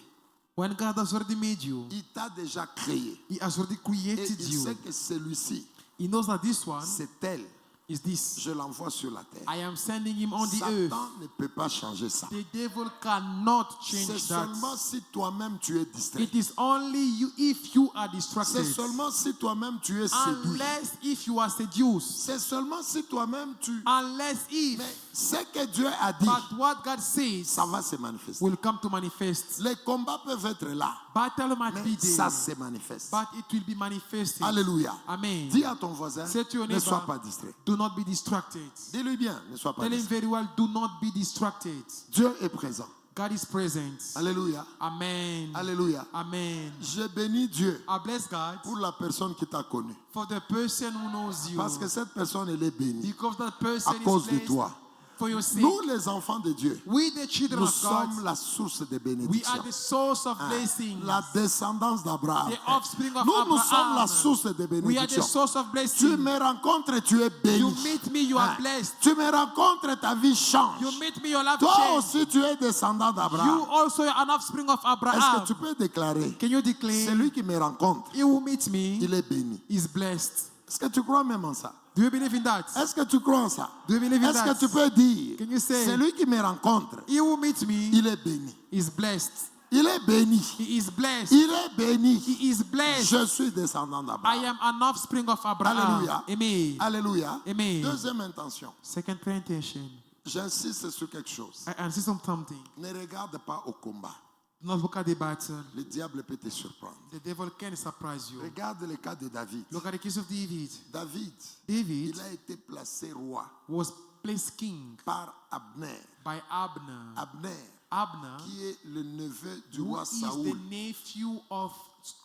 When God has already made you, il t'a déjà créé. He has already Et created il you. sait que celui-ci, He knows that this one c'est elle. is this. Je l'envoie sur la terre. I am sending him on the earth. Satan ne peut pas changer ça. The devil cannot C'est change that. seulement si toi-même tu es distrait. It is only you if you are C'est distracted. seulement si toi-même tu es séduit. Unless if you are seduced. C'est seulement si toi-même tu... Unless if. Mais ce que Dieu a dit, But what God says ça va se manifester. will come to manifest. Les combats peuvent être là, Battle might mais be ça there, se manifeste. but it will be manifested. Alléluia. Amen. Dis à ton voisin, Say to your ne sois neighbor, pas distrait. do not be distracted. Dis-lui bien, ne sois pas Tell him distrait. very well, do not be distracted. Dieu est présent. God is present. Alléluia. Amen. Alléluia. Amen. Je bénis Dieu I bless God pour la personne qui t'a connu. for the person who knows you. Parce que cette personne, elle est bénie Because that person à cause is de blessed toi. for your sake. Nous, les enfants de Dieu, We the children nous of God, sommes la source de we bénédiction. are the source of blessings. La descendance d'Abraham. The offspring of Nous Abraham. sommes la source de We are the bénédiction. source of Tu blessing. me rencontres, tu es béni. You meet me, you are Hein. blessed. Tu me rencontres, ta vie change. You meet me, your life Toi change. aussi, tu es descendant You d'Abraham. also are an offspring of Est-ce que Abraham. tu peux déclarer, Can you declare, celui qui me rencontre, he who meets me il est béni? is blessed? Est-ce que tu crois même en ça? Do you believe in that? Est-ce que tu crois en ça? Do you believe in Est-ce que that? tu peux dire, Can you say, celui qui me rencontre, he who meets me il est béni? is blessed? Il est béni. He is blessed. Il est béni. He is blessed. Je suis descendant I d'Abraham. am an offspring of Abraham. Alléluia. Amen. Alléluia. Amen. Deuxième intention. Second prayer intention. J'insiste sur quelque chose. I insist on something. Ne regarde pas au combat. Do not look at the battle. Le diable peut te surprendre. The devil can surprise you. Regarde le cas de David. Look at the case of David. David, David il a été placé roi was placed king par Abner. by Abner. Abner, Abner, qui est le neveu du who roi is Saoul. the nephew of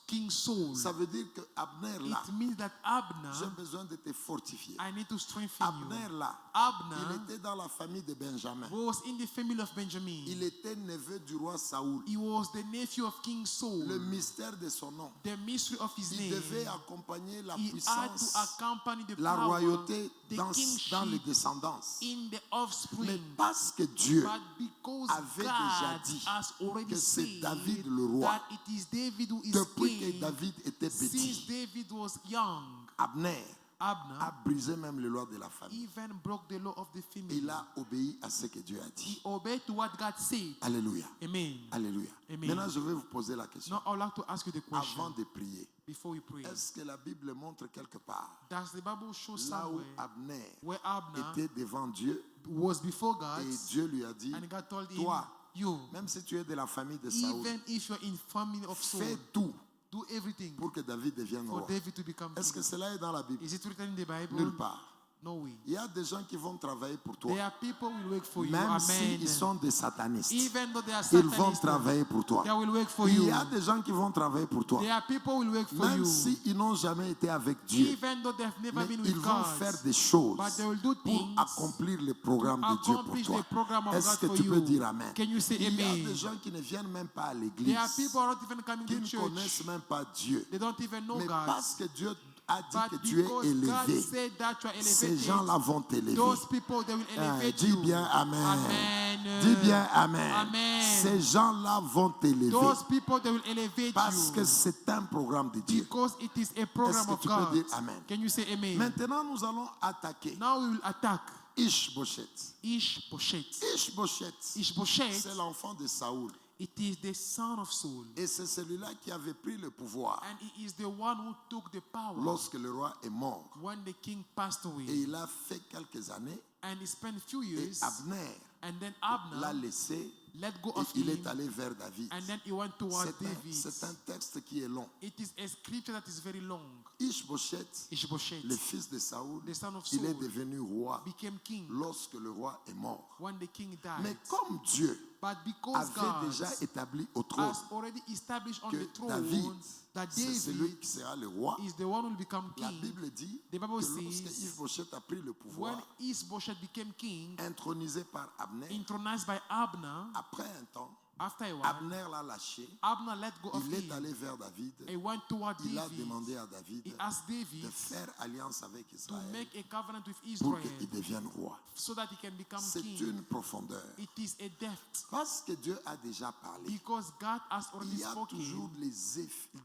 King Saul. Ça veut dire que Abner là, It means that j'ai Abner, besoin de te fortifier. I need to strengthen Abner you. là, il Abner était dans la famille de Benjamin. was in the family of Benjamin. Il était neveu du roi Saoul. He was the nephew of King Saul. Le mystère de son nom. The mystery of his Il devait devait accompagner la he had to puissance, accompany the la power, royauté the dans les kingship descendances. in the Mais offspring. parce que Dieu But because avait déjà God dit has already que c'est said David le roi, that it is David who is depuis que king, David était since petit, David was young, Abner Abner a brisé même les lois de la famille. even broke the law of the family. Il a obéi à ce que Dieu a dit. He obeyed to what God said. Alléluia. Amen. Alléluia. Amen. Maintenant, je vais vous poser la question. Now I would like to ask you the question Avant de prier, before we pray. est-ce que la Bible montre quelque part Does the Bible show là où somewhere Abner where Abner était devant Dieu was before God et Dieu lui a dit, and God told him, toi, you, même si tu es de la famille de Saoul, even if you're in family of Saul, fais tout do everything pour que David devienne for roi. David to become Est-ce que king. cela est dans la Bible? Is it written in the Bible? Nulle part. No way. Il y a des gens qui vont travailler pour toi, There are people who will work for you. même Amen. s'ils sont des satanistes. Even though they are Ils vont Satanists, travailler pour toi. they will work for Il you. y a des gens qui vont travailler pour toi, There are people who will work for même you. s'ils n'ont jamais été avec Dieu. Even though they've never Mais been ils with vont God. faire des choses But they will do pour things accomplir le programme de Dieu pour accomplish toi. the program of Est-ce God que for tu peux you. dire Amen? Can you say Il y a amen? des gens qui ne viennent même pas à l'église, There are people who are not even coming qui to ne church. connaissent même pas Dieu. They don't even know Mais God. parce que Dieu a dit But que tu es because God élevé, said that you are ces elevated, gens-là vont t'élever. those people, they will elevate Dis you. bien Amen. Amen. Dis bien Amen. Amen. Ces gens-là vont t'élever Those people, they will elevate parce you. que c'est un programme de Dieu. Because it is a program Est-ce que of tu peux God. dire Amen? Can you say amen? Maintenant, nous allons attaquer Now we will attack Ishbosheth. Ishbosheth. Ishbosheth, Ishbosheth, c'est l'enfant de Saoul. it is the son of Saul. Et c'est celui-là qui avait pris le pouvoir And he is the one who took the power lorsque le roi est mort. when the king passed away. Et il a fait quelques années. And he spent few Et years. Abner And then l'a Abner laissé let go et of il him. est allé vers David. And then he went towards David. C'est un texte qui est long. It is a scripture that is very long. Ishbosheth, Ishbosheth, le fils de Saoul, the son of il est Saul, devenu roi became king lorsque le roi est mort. when the king died. Mais comme Dieu But because avait God déjà établi au trône has already established on que the throne David, that c'est celui David qui sera le roi, is the one who will become la king, Bible dit The Bible que says, lorsque Ishbosheth a pris le when pouvoir, Ishbosheth became king, intronisé par Abner, intronised by Abner, après un temps, After a while, Abner l'a lâché. Abner let go of Il est him. allé vers David. He went toward Il a David. demandé à David He asked de David faire alliance avec to Israël make a covenant with pour Israel qu'il devienne roi. so that he can become C'est king. une profondeur. It is a depth Parce que Dieu a déjà parlé. because God has already Il y a toujours spoken.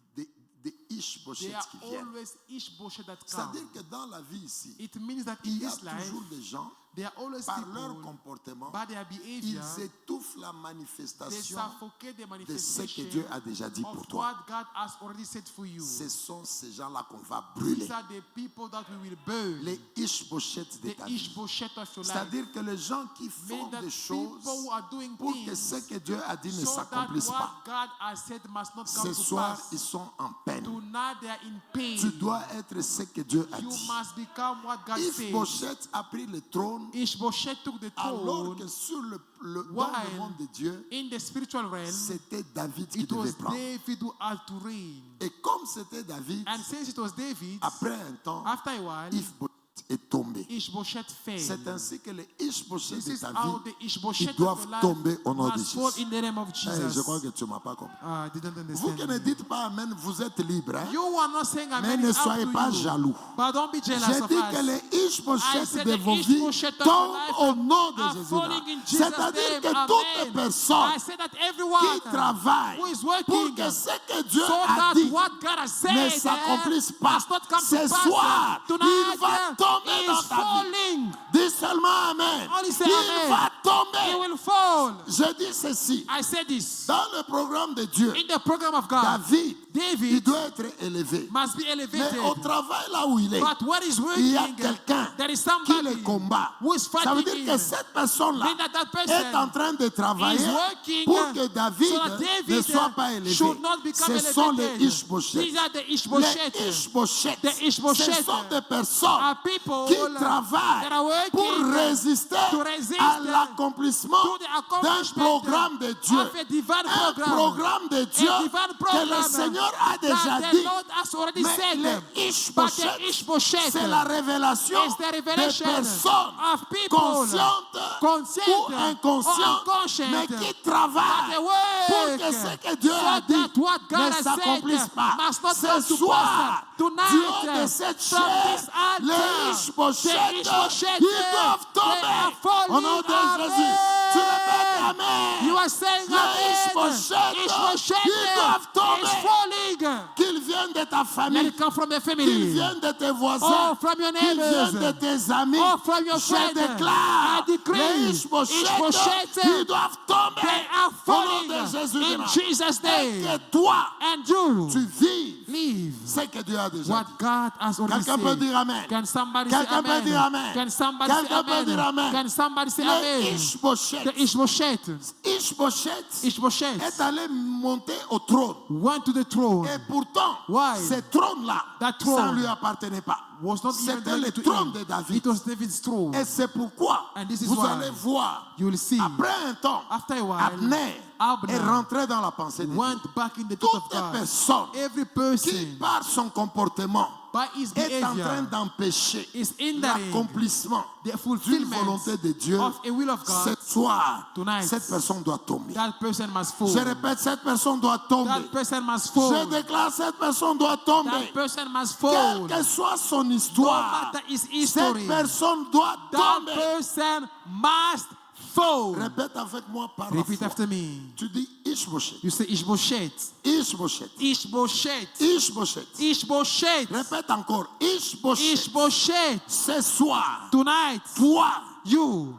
des Ishbosheth There are qui viennent. always Ishbosheth that come. C'est-à-dire que dans la vie ici, It means that in il y a this life, toujours des gens, there are always par leur people, comportement, by their ils behavior, étouffent la they manifestation suffocate the de ce que manifestation Dieu a déjà dit pour of toi. what God has already said for you. Ce sont ces gens-là qu'on va brûler. These are the people that we will burn. Les Ishbosheth de The ta vie. Ishbosheth of your life. C'est-à-dire que les gens qui font Meaning that des choses people who are doing pour que things ce que Dieu a dit ne so that s'accomplisse what pas. God has said must not come Ce to soir, pass. ils sont en peine. Tonight they are in pain. Tu dois être ce que Dieu a You dit. must become what God says. Ishbosheth a pris le trône Ishbosheth took the alors throne que sur dans le while monde de Dieu, in the spiritual realm c'était David qui it devait was prendre. David who had to reign. Et comme c'était David, And since it was David, après un temps, after a while, Ishbosheth est tombé. Ishbosheth fell. C'est ainsi que les Ishbosheth This de is ta how vie, the Ishbosheth ils doivent of your life tomber au nom de must fall Jésus. in the name of Hey, Jesus. je crois que tu ne m'as pas compris. I didn't Vous qui understand. ne dites pas Amen, vous êtes libre. Hein? You are not saying Mais amen. ne It's up soyez to pas you. jaloux. But don't be jealous J'ai of dit us. que les I Ishbosheth said de the vos vies Ishbosheth of your tombent life au nom de are Jésus. falling in Jesus' C'est-à-dire name. que Amen. toute personne I said that everyone qui travaille who is pour working que ce que Dieu so a that dit what God has said ne s'accomplisse pas, must not come ce to pass. soir, Tonight il va tomber he dans is ta vie. falling. Dis seulement Amen. Only say Il amen. va He tomber. will fall. Je dis ceci. I said this. Dans le programme de Dieu, In the program of God, David, il David doit être élevé. must be Mais elevated. au travail là où il est, But what is il y a working, quelqu'un there is qui somebody le combat. who is Ça veut fighting dire que him. cette personne-là Meaning that person est en train de travailler is working pour que David so that David ne soit pas élevé. should not become Ce sont les elevated. Ishbosheth. These are the Les Ishbosheth. Ishbosheth, The Ishbosheth ce sont des personnes are people qui that travaillent are working pour résister to resist à l'accomplissement to the d'un accomplishment programme de Dieu. of a divine Un program. programme de Dieu A divine que program le Seigneur a déjà that dit. the Lord has already Mais said. les But the Ishbosheth, Ishbosheth c'est la révélation is the des revelation personnes of people conscientes conscient ou inconscientes, or unconscient mais qui that travaillent they work pour que ce que Dieu a so dit that what God ne has s'accomplisse said pas. must not Ce come to soir, pass. Tonight, du haut de cette from chair, this altar, les Ishbosheth, the Ishbosheth, ils doivent they are tomber falling. au nom de Amen. Jésus. Tu répètes Amen. You are saying Les amen. Ishbosheth, Ishbosheth ils doivent is tomber. falling. Qu'ils viennent de ta Let famille, it come from your qu'ils family. viennent de tes voisins, Oh, from your qu'ils neighbors. viennent de tes amis. Oh, from your Je friends. déclare, I decree, les Ishbosheth, ils doivent tomber They are au nom falling de Jésus. in Jesus' Et name. que toi, And you tu vives live ce que Dieu a déjà what dit. God has already Quelqu'un peut said. dire Amen. Can somebody say Quelqu'un peut amen? dire Amen. Can somebody say Quelqu'un peut dire amen? Amen. Can somebody say Les amen? Ishbosheth, The Ishbosheth. Ishbosheth Ishbosheth est allé monter au trône. went to the throne. Et pourtant, Why? ce trône-là, That ça throne ne lui appartenait pas. Was not even C'était le belonging to trône him. de David. It was David's throne. Et c'est pourquoi And this is vous why allez voir, You will see. après un temps, After a while, Abner Abner est rentré dans la pensée de Dieu. went back in the thought of Toute God. personne Every qui, person par son comportement, by his est en train behavior d'empêcher is hindering l'accomplissement the d'une fulfillment volonté de Dieu, of a will of God. ce soir, Tonight, cette personne doit tomber. That person must fall. Je répète, cette personne doit tomber. That person must fall. Je déclare, cette personne doit tomber. That person must Quelle fall. que soit son No histoire, matter his cette history, personne doit that tomber. person must fall. Répète avec moi par la Repeat foi. after me. Tu dis Ishbosheth, You say Ishbosheth. Ishbosheth, Ishbosheth. Ishbosheth. Ishbosheth. Répète encore, Ishbosheth. Ishbosheth. Ce soir, Tonight, toi, you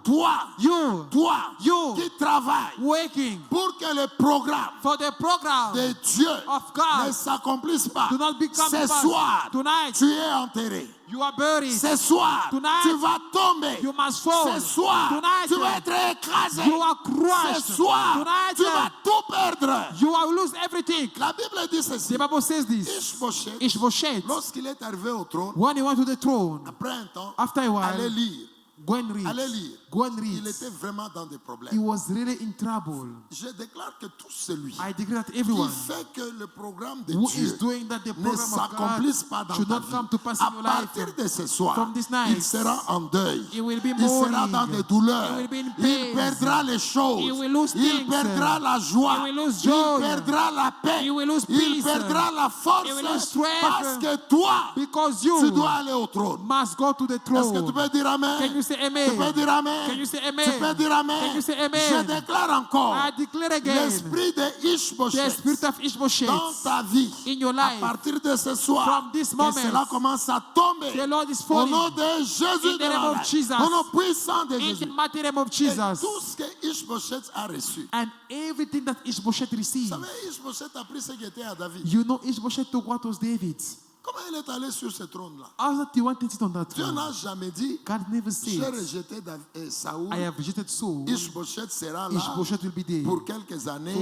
qui travailles waking pour que le programme for the program de Dieu of God ne s'accomplisse pas. do not become Ce fast. soir, Tonight, tu es enterré. you are buried. Ce soir, Tonight, tu vas tomber. You must fall. Ce soir, Tonight, tu vas être écrasé. you are crushed. Ce soir, Tonight, tu vas tout perdre. you will lose everything. La Bible dit ceci. The Bible says this. Ishbosheth, Ishbosheth, lorsqu'il est arrivé au trône, when he went to the throne, après un temps, after a while, allez lire. go and read. Allez lire. Go and Il read. était vraiment dans des He problèmes. was really in trouble. Je déclare que tout celui I declare that qui everyone fait que le programme de who Dieu is doing that the ne program of God s'accomplisse pas dans should ta not vie, come to pass à in your life. partir de ce soir, From this night, il sera en deuil. he will be Il sera mourning. dans des douleurs. He will be in Il pain. perdra les choses. He will lose Il things. perdra la joie. He will lose Il joy. perdra la paix. He will lose Il peace. perdra la force He will lose strength. parce que toi, Because tu you dois aller au trône. must go to the Est-ce que tu throne. peux dire Amen? Can you say Tu amen? peux dire Amen? Can you say Tu amen? peux dire Amen? Can you say Je amen? déclare encore I declare again, l'esprit de the Ishbosheth spirit of Ishbosheth dans ta vie. in your À life, partir de ce soir, from this que moment, cela commence à tomber. the Lord is Au falling nom de Jésus in de the name of Nazareth. Jesus. Au nom puissant de in Jésus. the mighty name of Et Jesus. tout ce que Ishbosheth a reçu. And everything that Ishbosheth Vous received, savez, Ishbosheth a pris ce qui était à David. you know Ishbosheth took what was David's. Comment il est allé sur ce trône-là? How that he wanted it on that Dieu throne? n'a jamais dit, God never j'ai said, rejeté Saoul. I have rejected Saul. Ishbosheth sera là Ishbosheth will be there. pour quelques années For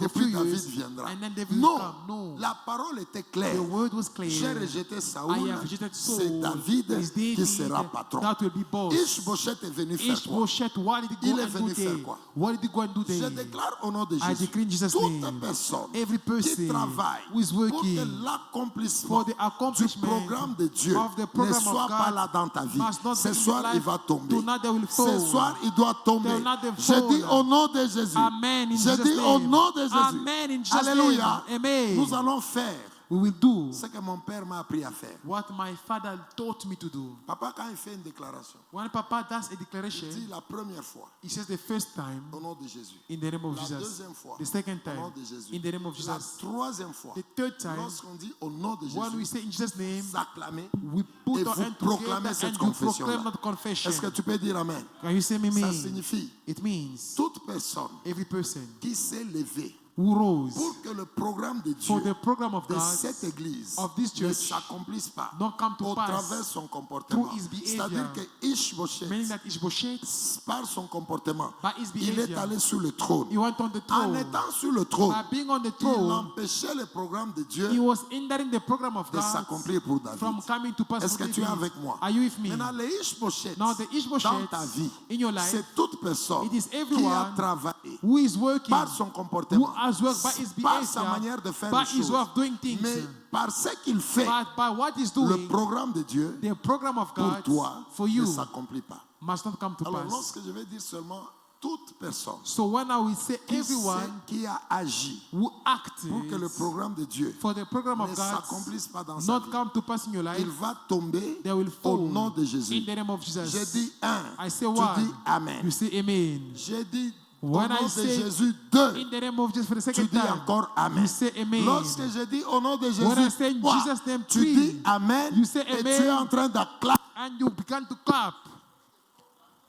et puis few David years, viendra. and then David will Non, come. No. la parole était claire. The word was clear. J'ai rejeté Saoul, I have rejected Saul. c'est David It's David qui sera patron. that will be boss. Ishbosheth est venu faire quoi? Ishbosheth, what did he Il go est and do venu faire there? quoi? What did he go and do Je there? déclare au nom de I Jésus, decree in Jesus' toute name, personne every qui person travaille who is pour que working l'accomplissement for the du accomplishment programme de Dieu of the ne program of soit pas God là dans ta vie. must not Ce be in soir, your il life. va tomber. Tonight they will Ce fall. soir, il doit tomber. Tonight they Je fall. dis au nom de Jésus. Amen in Je Jesus' dis au name. nom de Jésus. Amen in Jesus' Alléluia. name. Amen. Nous allons faire We will do ce que mon père m'a appris à faire. what my father taught me to do. Papa, quand il fait une déclaration, When Papa does a il declaration, dit la première fois he says the first time au nom de Jésus. in the name of La Jesus. deuxième fois The second au nom time de Jésus. in the name of La Jesus. troisième fois, The third time, lorsqu'on dit au nom de when we Jésus, say in Jesus' name, s'acclamer. we put Et our vous hand proclamez together cette and you proclaim confession-là. that confession. Est-ce que tu peux dire Amen? Can you say me? Ça signifie It means toute personne every person qui s'est levée who rose pour que le programme de for Dieu the program of de God cette église of this ne church s'accomplisse pas not come to au pass travers son comportement. through his behavior. C'est-à-dire que meaning Ishbosheth, that Ishbosheth, par son comportement, by his il est behavior, allé sur le trône. he went on the En throne. étant sur le trône, By being on the il throne, empêchait le programme de Dieu he was hindering the program of de God s'accomplir pour David. from coming to pass. Est-ce for que tu es David. avec moi? Are you with me? Maintenant, le Ishbosheth, Now the dans Ishbosheth ta vie, in your life, c'est toute personne it is qui a everyone travaillé who is working, par son who comportement, has worked by his par sa behavior, manière de faire by les his way choses, of doing things, mais par ce qu'il fait, but by what he's le doing, programme de Dieu the program of pour God toi for ne you s'accomplit pas. must not come to Alors, pass. lorsque je vais dire seulement toute personne So when I will say qui, everyone qui a agi who acted pour que le programme de Dieu for the program ne of God s'accomplisse pas dans sa not vie, come to pass in your life, il va tomber they will au fall nom de in Jésus. the name of Jesus. J'ai dit un, I say tu one, dis Amen. you say amen. J'ai dit au When nom I de say Jésus deux, in the name of Jesus for the tu second dis time, encore Amen. you say amen. Lorsque je dis au nom de When I Jésus say in trois, Jesus' name tu three, dis Amen you say et tu amen. es en train d'acclamer And you began to clap,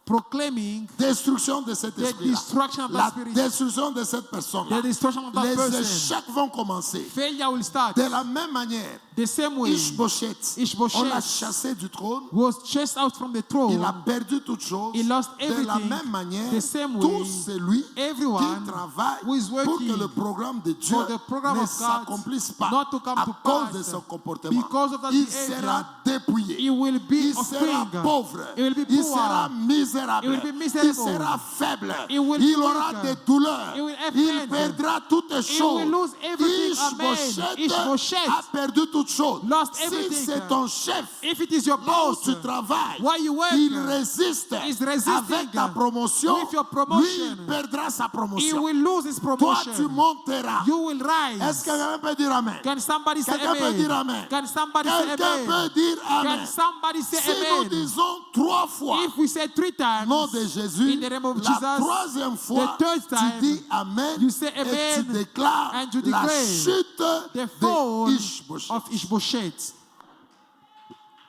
proclaiming destruction de cet the esprit. destruction of La that spirit, destruction de cette personne. the destruction of that Les person. échecs vont commencer. Failure will start. De la même manière, The same way, Ishbosheth, Ishbosheth on l'a chassé du trône. was chased out from the throne. Il a perdu toute chose. He lost De la everything. même manière, The same tout way, celui everyone qui travaille who is pour que working le programme de Dieu for the program ne of God s'accomplisse pas not to come à to cause pass de son comportement, because of that il behavior, sera dépouillé. he will be Il sera offering. pauvre. He will be Il poor. sera misérable. He will be miserable. Il sera faible. He will Il be aura weak. des douleurs. He will have Il pain. perdra toutes les He choses. will lose everything. Amen. Ishbosheth a perdu toutes choses. lost Si everything. c'est ton chef, If it is your là où boss, tu travailles, where you work, il résiste is resisting avec ta promotion. with your Lui, promotion. il perdra sa he promotion. will lose his Toi, promotion. tu monteras. You will rise. Est-ce que quelqu'un peut dire Amen? Can somebody say Quelqu'un peut dire amen? Amen? Can somebody say Quelqu'un amen? peut dire Amen? Can somebody say Si nous amen? disons 3 fois If we say 3 times, nom de Jésus, in the name of la Jesus, troisième fois, the third time, tu dis Amen you say et amen, tu déclares and you la declare chute the fall de Ishbosheth. of Ishbosheth.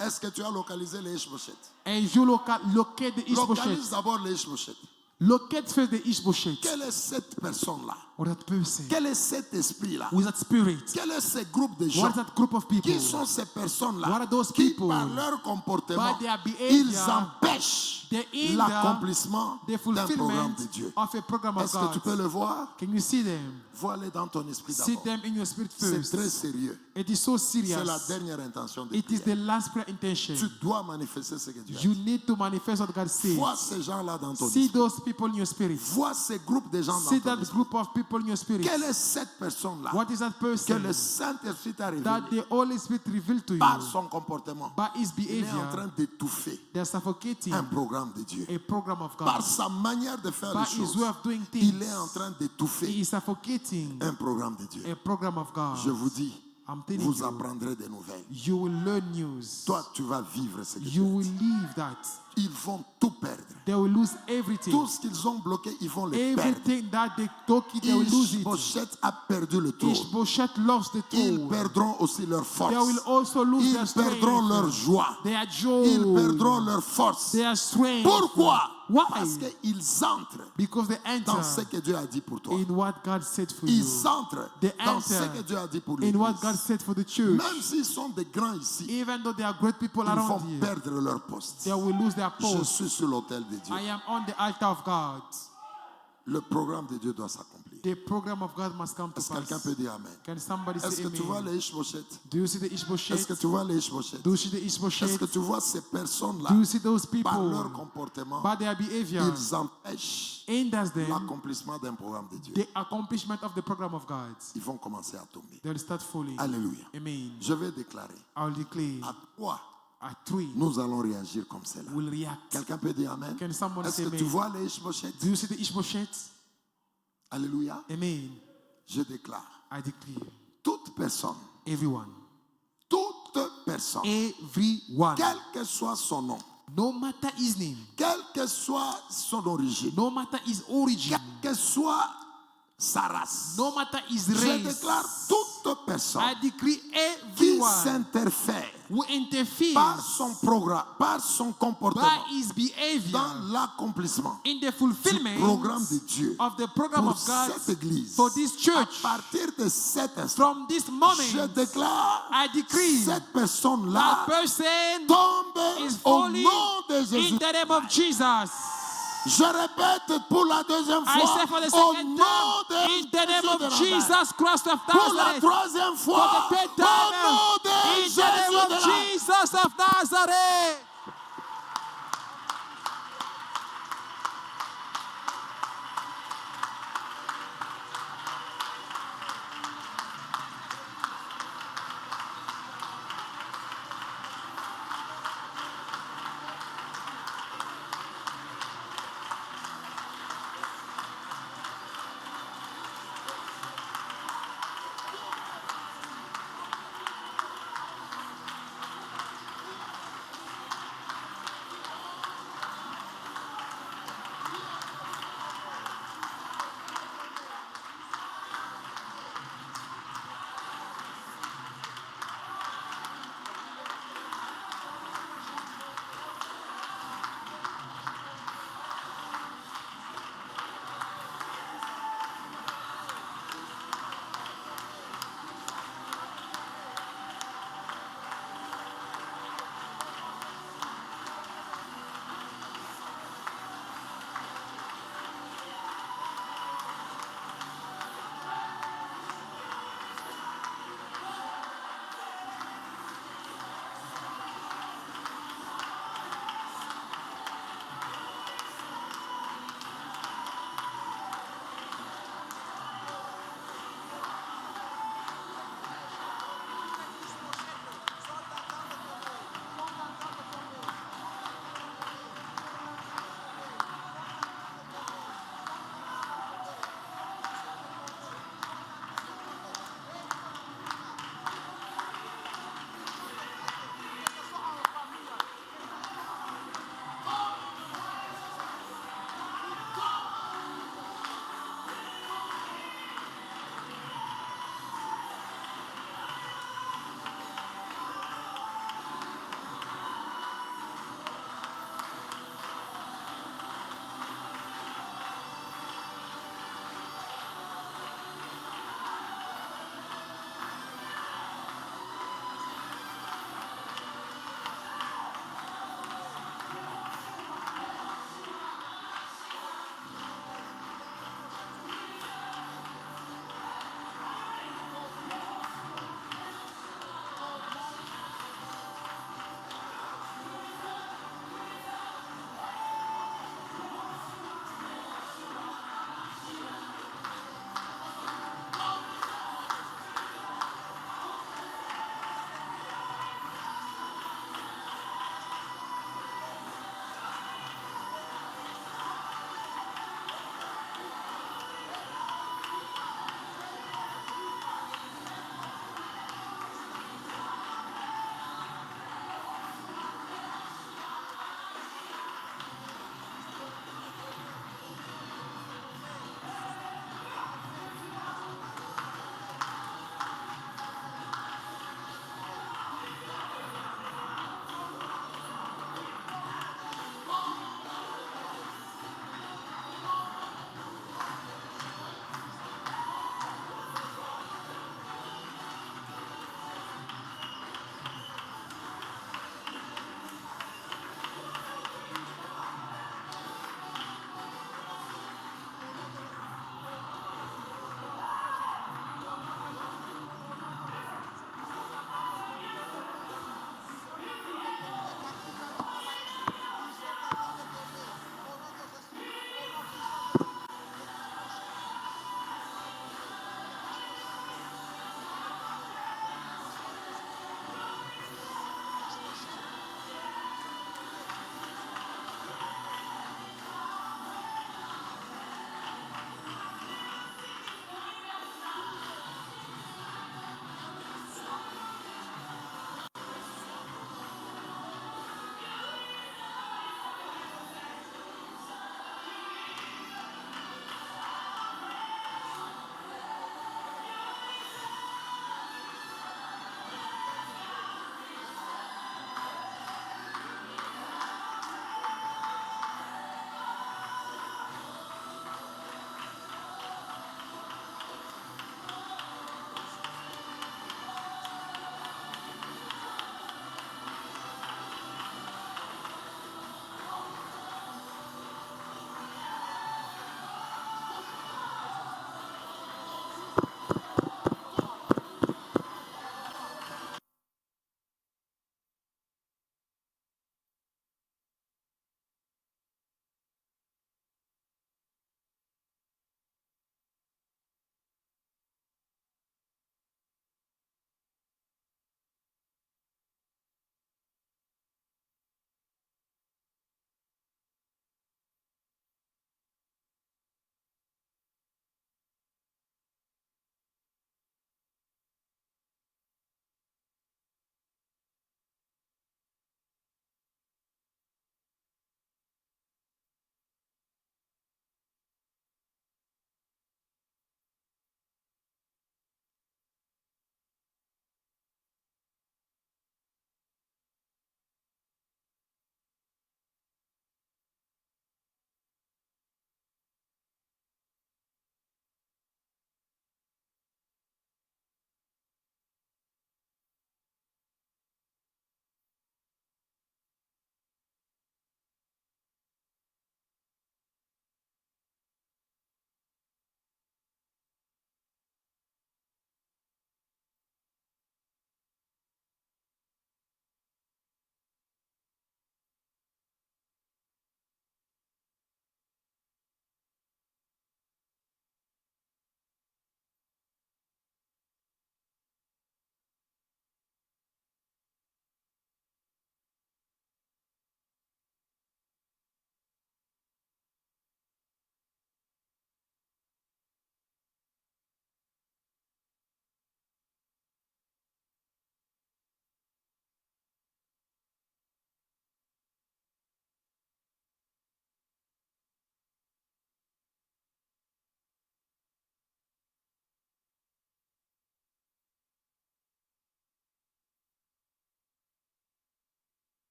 Est-ce que tu as localisé les Ishbosheth? And you locate the Localise Ishbosheth. d'abord les Ishbosheth. Locate first the Ishbosheth. Quelle est cette personne-là? Or that person. Quel est cet esprit-là? With that spirit. Quel est ce groupe de gens? What is that group of people? Qui sont ces personnes-là What are those qui, people? par leur comportement, By their behavior, ils empêchent empêche They hinder l'accomplissement the d'un programme fulfillment de Dieu. of a program of Est-ce que tu God. peux le voir? Can you see them? Vois-les dans ton esprit See d'abord. them in your spirit C'est first. très sérieux. It is so C'est la serious. dernière intention de It is the prière. last prayer intention. Tu dois manifester ce que Dieu a You dit. need to manifest what God says. Vois ces gens-là dans ton See esprit. those people in your spirit. Vois ces groupes de gens See dans ton that esprit. group of people in your spirit. Quelle est cette personne-là What is that que person le Saint-Esprit t'a that révélé the Holy Spirit revealed to par you son comportement? by his Il est en train behavior? d'étouffer They're suffocating un programme de Dieu. a program of Par God. sa manière de faire By les his choses, way of doing il things. est en train He d'étouffer is suffocating un programme de Dieu. a program of God. Je vous dis, I'm telling vous you, apprendrez des nouvelles. you will learn news. Toi, tu vas vivre ce que You tu as will dit. leave that. Ils vont tout perdre. They will lose everything. Tout ce qu'ils ont bloqué, ils vont le perdre. Everything that they took it, they will lose it. Ishbosheth a perdu le trône. Ishbosheth lost the Ils throne. perdront aussi leur They will force. also lose their Ils perdront leur strength. joie. Their joy. Ils perdront leur force. Their strength. Pourquoi? Why? Parce qu'ils entrent Because they enter dans ce que Dieu a dit pour toi. in what God said for you. Ils entrent They dans ce enter que Dieu a dit pour in what God l'Église. said for the church. Même s'ils sont des grands ici, Even though there are great people ils vont around here, perdre leur poste. they will lose their Je post. suis sur l'autel de Dieu. I am on the altar of God. Le programme de Dieu doit s'accomplir. The program of God must come to Est-ce que quelqu'un pass. peut dire Amen? Can somebody Est-ce say que tu vois amen? les Ishbosheth? Do you see the Est-ce Ishbosheth? que tu vois les Ishbosheth? Do you see the Est-ce Ishbosheth? que tu vois ces personnes-là, Do you see those par people? leur comportement, By their behavior, ils empêchent hinders them l'accomplissement d'un programme de Dieu. the accomplishment of the program of God. Ils vont commencer à tomber. They will start falling. Alléluia. Amen. Je vais déclarer, I will declare à toi, at 3 nous allons réagir comme cela. will react. Quelqu'un peut dire Amen? Can somebody Est-ce say que tu amen? vois les Ishbosheth? Do you see the Ishbosheth? Alléluia. Amen. Je déclare, I declare. toute personne, Everyone. Everyone. quel que soit son nom, No matter his name. quelle que soit son origine, No matter his origin. quelle que soit sa race, No matter his je race. déclare toute personne I decree qui everyone s'interfère who interferes par son programme, par son comportement by his behavior dans l'accomplissement in the du fulfillment programme de Dieu of the program pour of God cette église, for this à church. partir de cet instant, From this je moment, déclare I decree cette that personne-là person tombe is au falling nom de Jésus. in the name of Jesus. Je répète pour la deuxième I fois, say for the au second nom time, de in the name Jésus of de Nazareth. Jesus Christ of Pour la Nazareth. troisième For fois, the third au time, nom de in Jésus the name de of Nazareth. Jesus of Nazareth.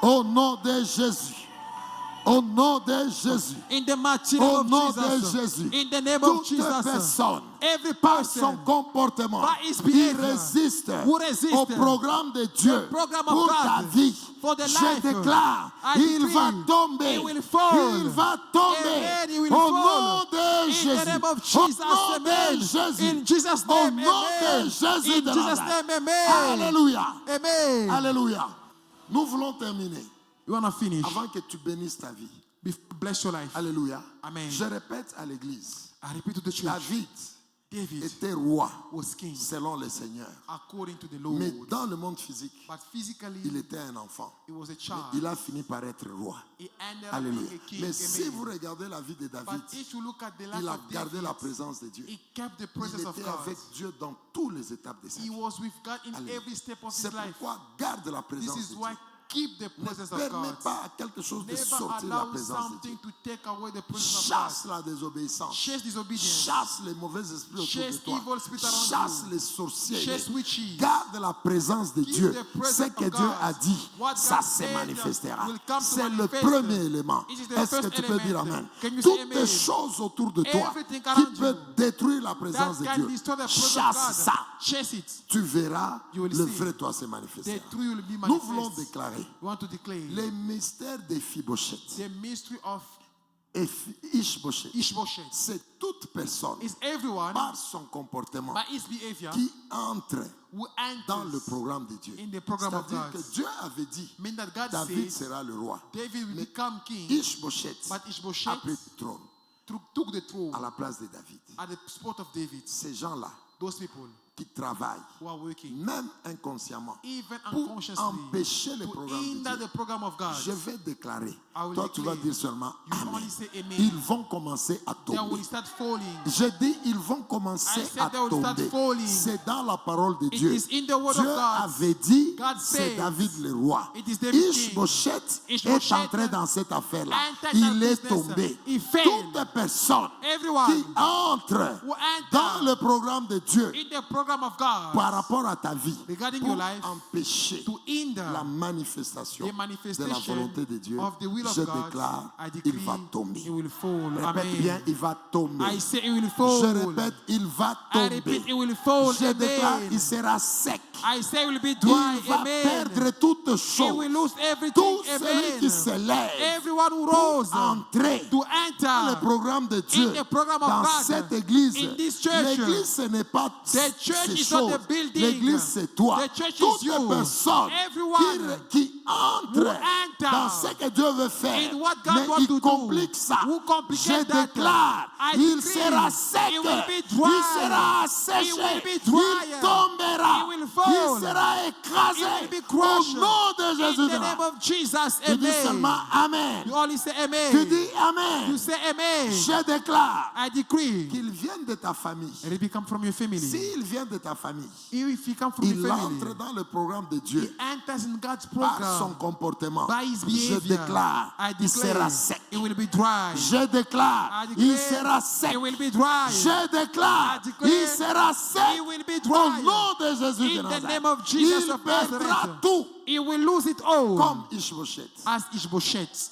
Au nom de Jésus. Au nom de Jésus. In the mighty Au name nom of de Jesus. Jésus. In the name of Toute Jesus. personne, Every par son person comportement, by his qui behavior, résiste who resist au programme de Dieu the program of pour God ta vie, for the je life, déclare, I il decree, va tomber. he will fall. Il va tomber. Amen, he will Au fall. nom de In Jésus. the name of Au Jesus, nom amen. de Jésus. In Jesus' Au name, nom amen. de Jésus In de Jesus' Nazareth. name, amen. Alléluia. Amen. Alléluia. Nous voulons terminer You want to finish? avant que tu bénisses ta vie. Bless your life. Alléluia. Amen. Je répète à l'église. I repeat to the church. David était roi was king selon le Seigneur. according to the Lord. Mais dans le monde physique, But physically, il était un enfant. he was a Mais child. il a fini par être roi. He ended up Alléluia. being a king. Mais si Amen. vous regardez la vie de David, But if you look at the life il a of gardé David, la présence de Dieu. he kept the Il presence of était God. avec Dieu dans toutes les étapes de sa He vie. was with God in Alléluia. every step of C'est his life. pourquoi garde la This présence is de why Dieu. keep the Ne presence of permets God. pas à quelque chose de Never sortir la allow présence de Dieu. something to take away the presence of Chasse God. la désobéissance. Chase disobedience. Chasse les mauvais esprits autour de Chase toi. evil spirits around Chasse you. les sorciers. Chase witches. Garde la présence de Keep Dieu. the presence Ce of que God. Dieu a dit, What ça God se said manifestera. will come to C'est le manifest. premier élément. It is the Est-ce que first tu peux dire element. Amen? Can you say Toutes les amen? choses autour de toi Everything qui around peuvent you détruire la présence that de can Dieu, destroy the presence chasse of God. ça. Chase it. Tu verras You will le see. vrai toi se manifester. The truth will be Nous voulons manifest. déclarer We want to declare les mystères d'Éphibosheth. the mystery of Ishbosheth, Ishbosheth. c'est toute personne Is everyone par son comportement by his behavior qui entre who dans le enters programme de Dieu. in the program of C'est-à-dire God. que Dieu avait dit mean that God David said sera le roi. David will Mais become king, Ishbosheth but a Ishbosheth pris le trône took the throne à la place de David. at the spot of David. Ces gens-là Those people qui travaillent, who are working, même inconsciemment, even pour unconsciously, empêcher le to programme de hinder Dieu. the program of God, Je vais déclarer. I will Toi, tu vas declare. dire seulement You Amen. only say amen. Ils vont commencer à They tomber. will start falling. Je dis, ils vont commencer I said à they will start tomber. falling. C'est dans la parole de It Dieu. is in the word Dieu of God. avait dit, God c'est says, David le roi. it is David king. Ishbosheth est Ishbosheth entré dans cette affaire-là. entered Il that est business. tombé. He failed. Toutes personnes Everyone qui entrent who enter dans le programme de Dieu in the program of God par rapport à ta vie regarding pour your life empêcher to hinder la manifestation the de manifestation la volonté de Dieu, of the will of je God, déclare, I decree il va tomber. it will fall. Répète Amen. bien, il va tomber. I say it will fall. Je répète, il va I repeat, tomber. it will fall. Je déclare, Amen. il sera sec. I say it will be dry. Il va Amen. perdre toutes He will choses. lose everything. Tout celui qui Amen. se lève Everyone who pour rose entrer to dans le enter programme de Dieu, in the program of dans God, cette église. in this church. L'église, ce n'est pas The church ces is not choses. the building. L'église, c'est toi. The church is Toutes les you. personnes Everyone qui entrent who enter dans ce que Dieu veut faire, in what God mais wants il to do, complique ça. who complicate Je that, déclare, I il decree, sera sec, it will be il dry. sera It asséché, will be il dry. tombera, It will fall. il sera It écrasé will be au crushed. nom de Jésus. In the name of Jesus. Tu dis Amen. seulement Amen. You only say amen. Tu dis Amen. You say amen. Je déclare I decree. qu'il vienne de ta famille. Let it become from your family. S'il vient de ta famille, If he come from il your family, entre dans le programme de Dieu he enters in God's par son program comportement. by his Je behavior. déclare, I il sera declare sec. it will be dry. Je déclare, I il declare sera sec. it will be dry. Je déclare, I declare il sera sec. it will be Au dry. nom de Jésus de In the Nazareth. name of Jesus Il of perdra Nazareth. tout He will lose it all. comme Ishbosheth. As Ishbosheth.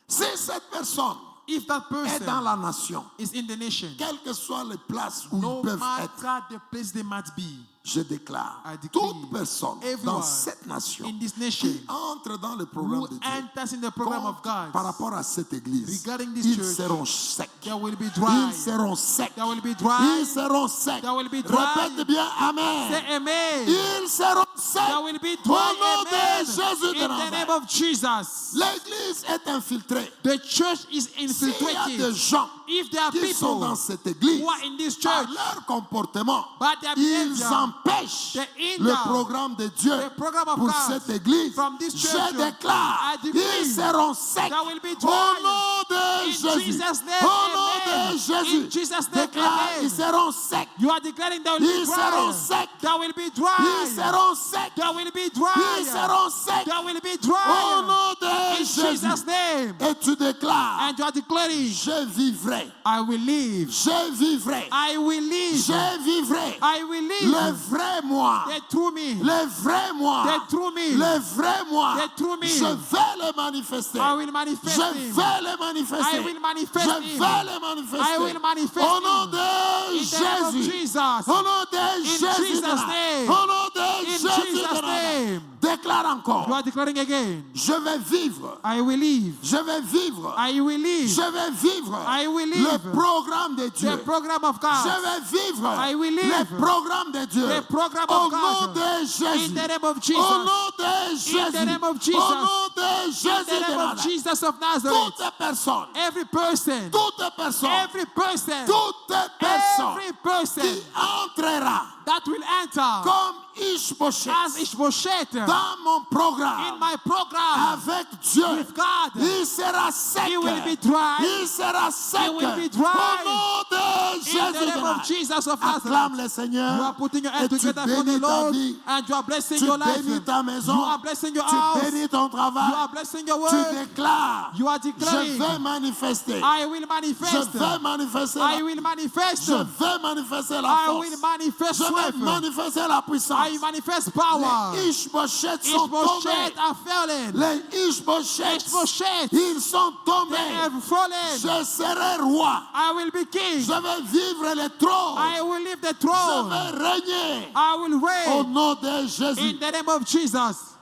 Si cette personne If that est dans person la nation, is in the nation, quelles que soient les places où no ils peuvent être, matter the place they might be, je déclare, I decree, toute personne everyone dans cette nation in this nation qui entre dans le programme who de Dieu, enters in the program of God, par rapport à cette église, regarding this ils church, seront secs. they will be dry. Ils seront secs. They will be dry. Ils seront secs. They will be dry. Répète bien Amen. Say amen. Ils seront secs. They will be Au dry. nom de Amen. Jésus de In the name Nazareth. of Jesus. L'église est infiltrée. The church is S'il y a infiltrated. des gens If there are qui sont people dans cette église, who are in this par church, leur comportement, by their ils behavior, empêchent they hinder le programme de Dieu the program of pour God cette église. from this Je church, déclare, I decree, ils seront secs. they will be Au dry. nom de In Jésus. Jesus' name, Au nom amen. de Jésus. In Jesus' name, Déclare, amen. ils seront secs. You are declaring they will be Ils seront dry. secs. They will be dry. Ils seront secs. They will be dry. Ils seront secs. They will be Au dry. nom de In Jésus. Jésus. Jesus' name. Et tu déclares, And you are declaring, je vivrai, I will live. je vivrai, I will live. je vivrai. I will Le live. vrai moi, The true me. le vrai moi, The true me. le vrai moi, The true me. je vais le manifester. I will manifest Je him. vais le manifester. I will manifest Je him. vais le manifester. I will manifest Au nom him. de In the name of Jésus. Jesus. Au nom de Jésus. Jesus' de Nazareth. name. Au nom de In Jésus. de Jesus' Nazareth. name. Déclare You encore. are declaring again. Je vais vivre. I will live. Je vais vivre. I will live. Je vais vivre. I will Le live. programme de Dieu. The program of Je God. vais vivre. I will live. Le programme de Dieu. The program Au of nom God. de Jésus. In the name of Au Jesus. nom de Jésus. In the name of Jesus. Au nom de In Jésus. the de name of Nazareth. Jesus of Nazareth. Toute personne. Every person. Toute personne. Every person. Toute personne Every person qui entrera that will enter comme Ishbosheth as Ishbosheth dans mon in programme my program avec Dieu, with God. il sera sec. He will be dry. Il sera sec. He will be dry. Au nom de In Jésus the de name of Nazareth. Jesus of Acclame Nazareth. le Seigneur. You are putting your Et hand tu together for the bénis ta Lord vie. and you are blessing Tu your life. bénis ta maison. You are blessing your Tu house. bénis ton You travail. are blessing your Tu work. déclares. You are Je declaring, vais manifester. I will Je manifest. vais manifester. I will manifest. Je vais manifester la I force. will manifest Je vais strength. manifester la puissance. I manifest power. Les Ishbosheth sont tombés. Ishbosheth are fallen. Les Ishbosheth, Ishbosheth, ils sont they tombés. have fallen. Je serai roi. I will be king. Je vais vivre le trône. I will leave the Je throne. vais régner. I will Au reign nom de Jésus. in the name of Jesus.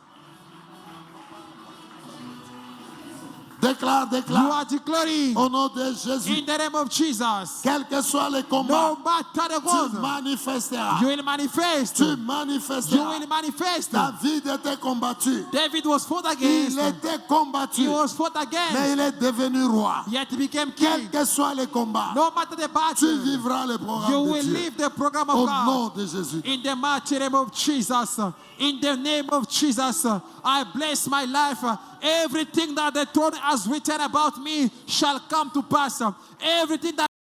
Déclare, You déclare. are declaring Au nom de Jésus. in the name of Jesus. Quel que soit le combat, No matter the tu cause, manifesteras. you will manifest. Tu You manifesteras. will manifest. David était combattu. David was fought Il against. était combattu. He was fought Mais against. il est devenu roi. Yet he became Quel king. que soit le combat, No matter the tu battle, vivras le programme you de will Dieu. live the program Au of God. nom de Jésus. In the mighty name of Jesus, in the name of Jesus, I bless my life. Everything that the throne has written about me shall come to pass. Everything that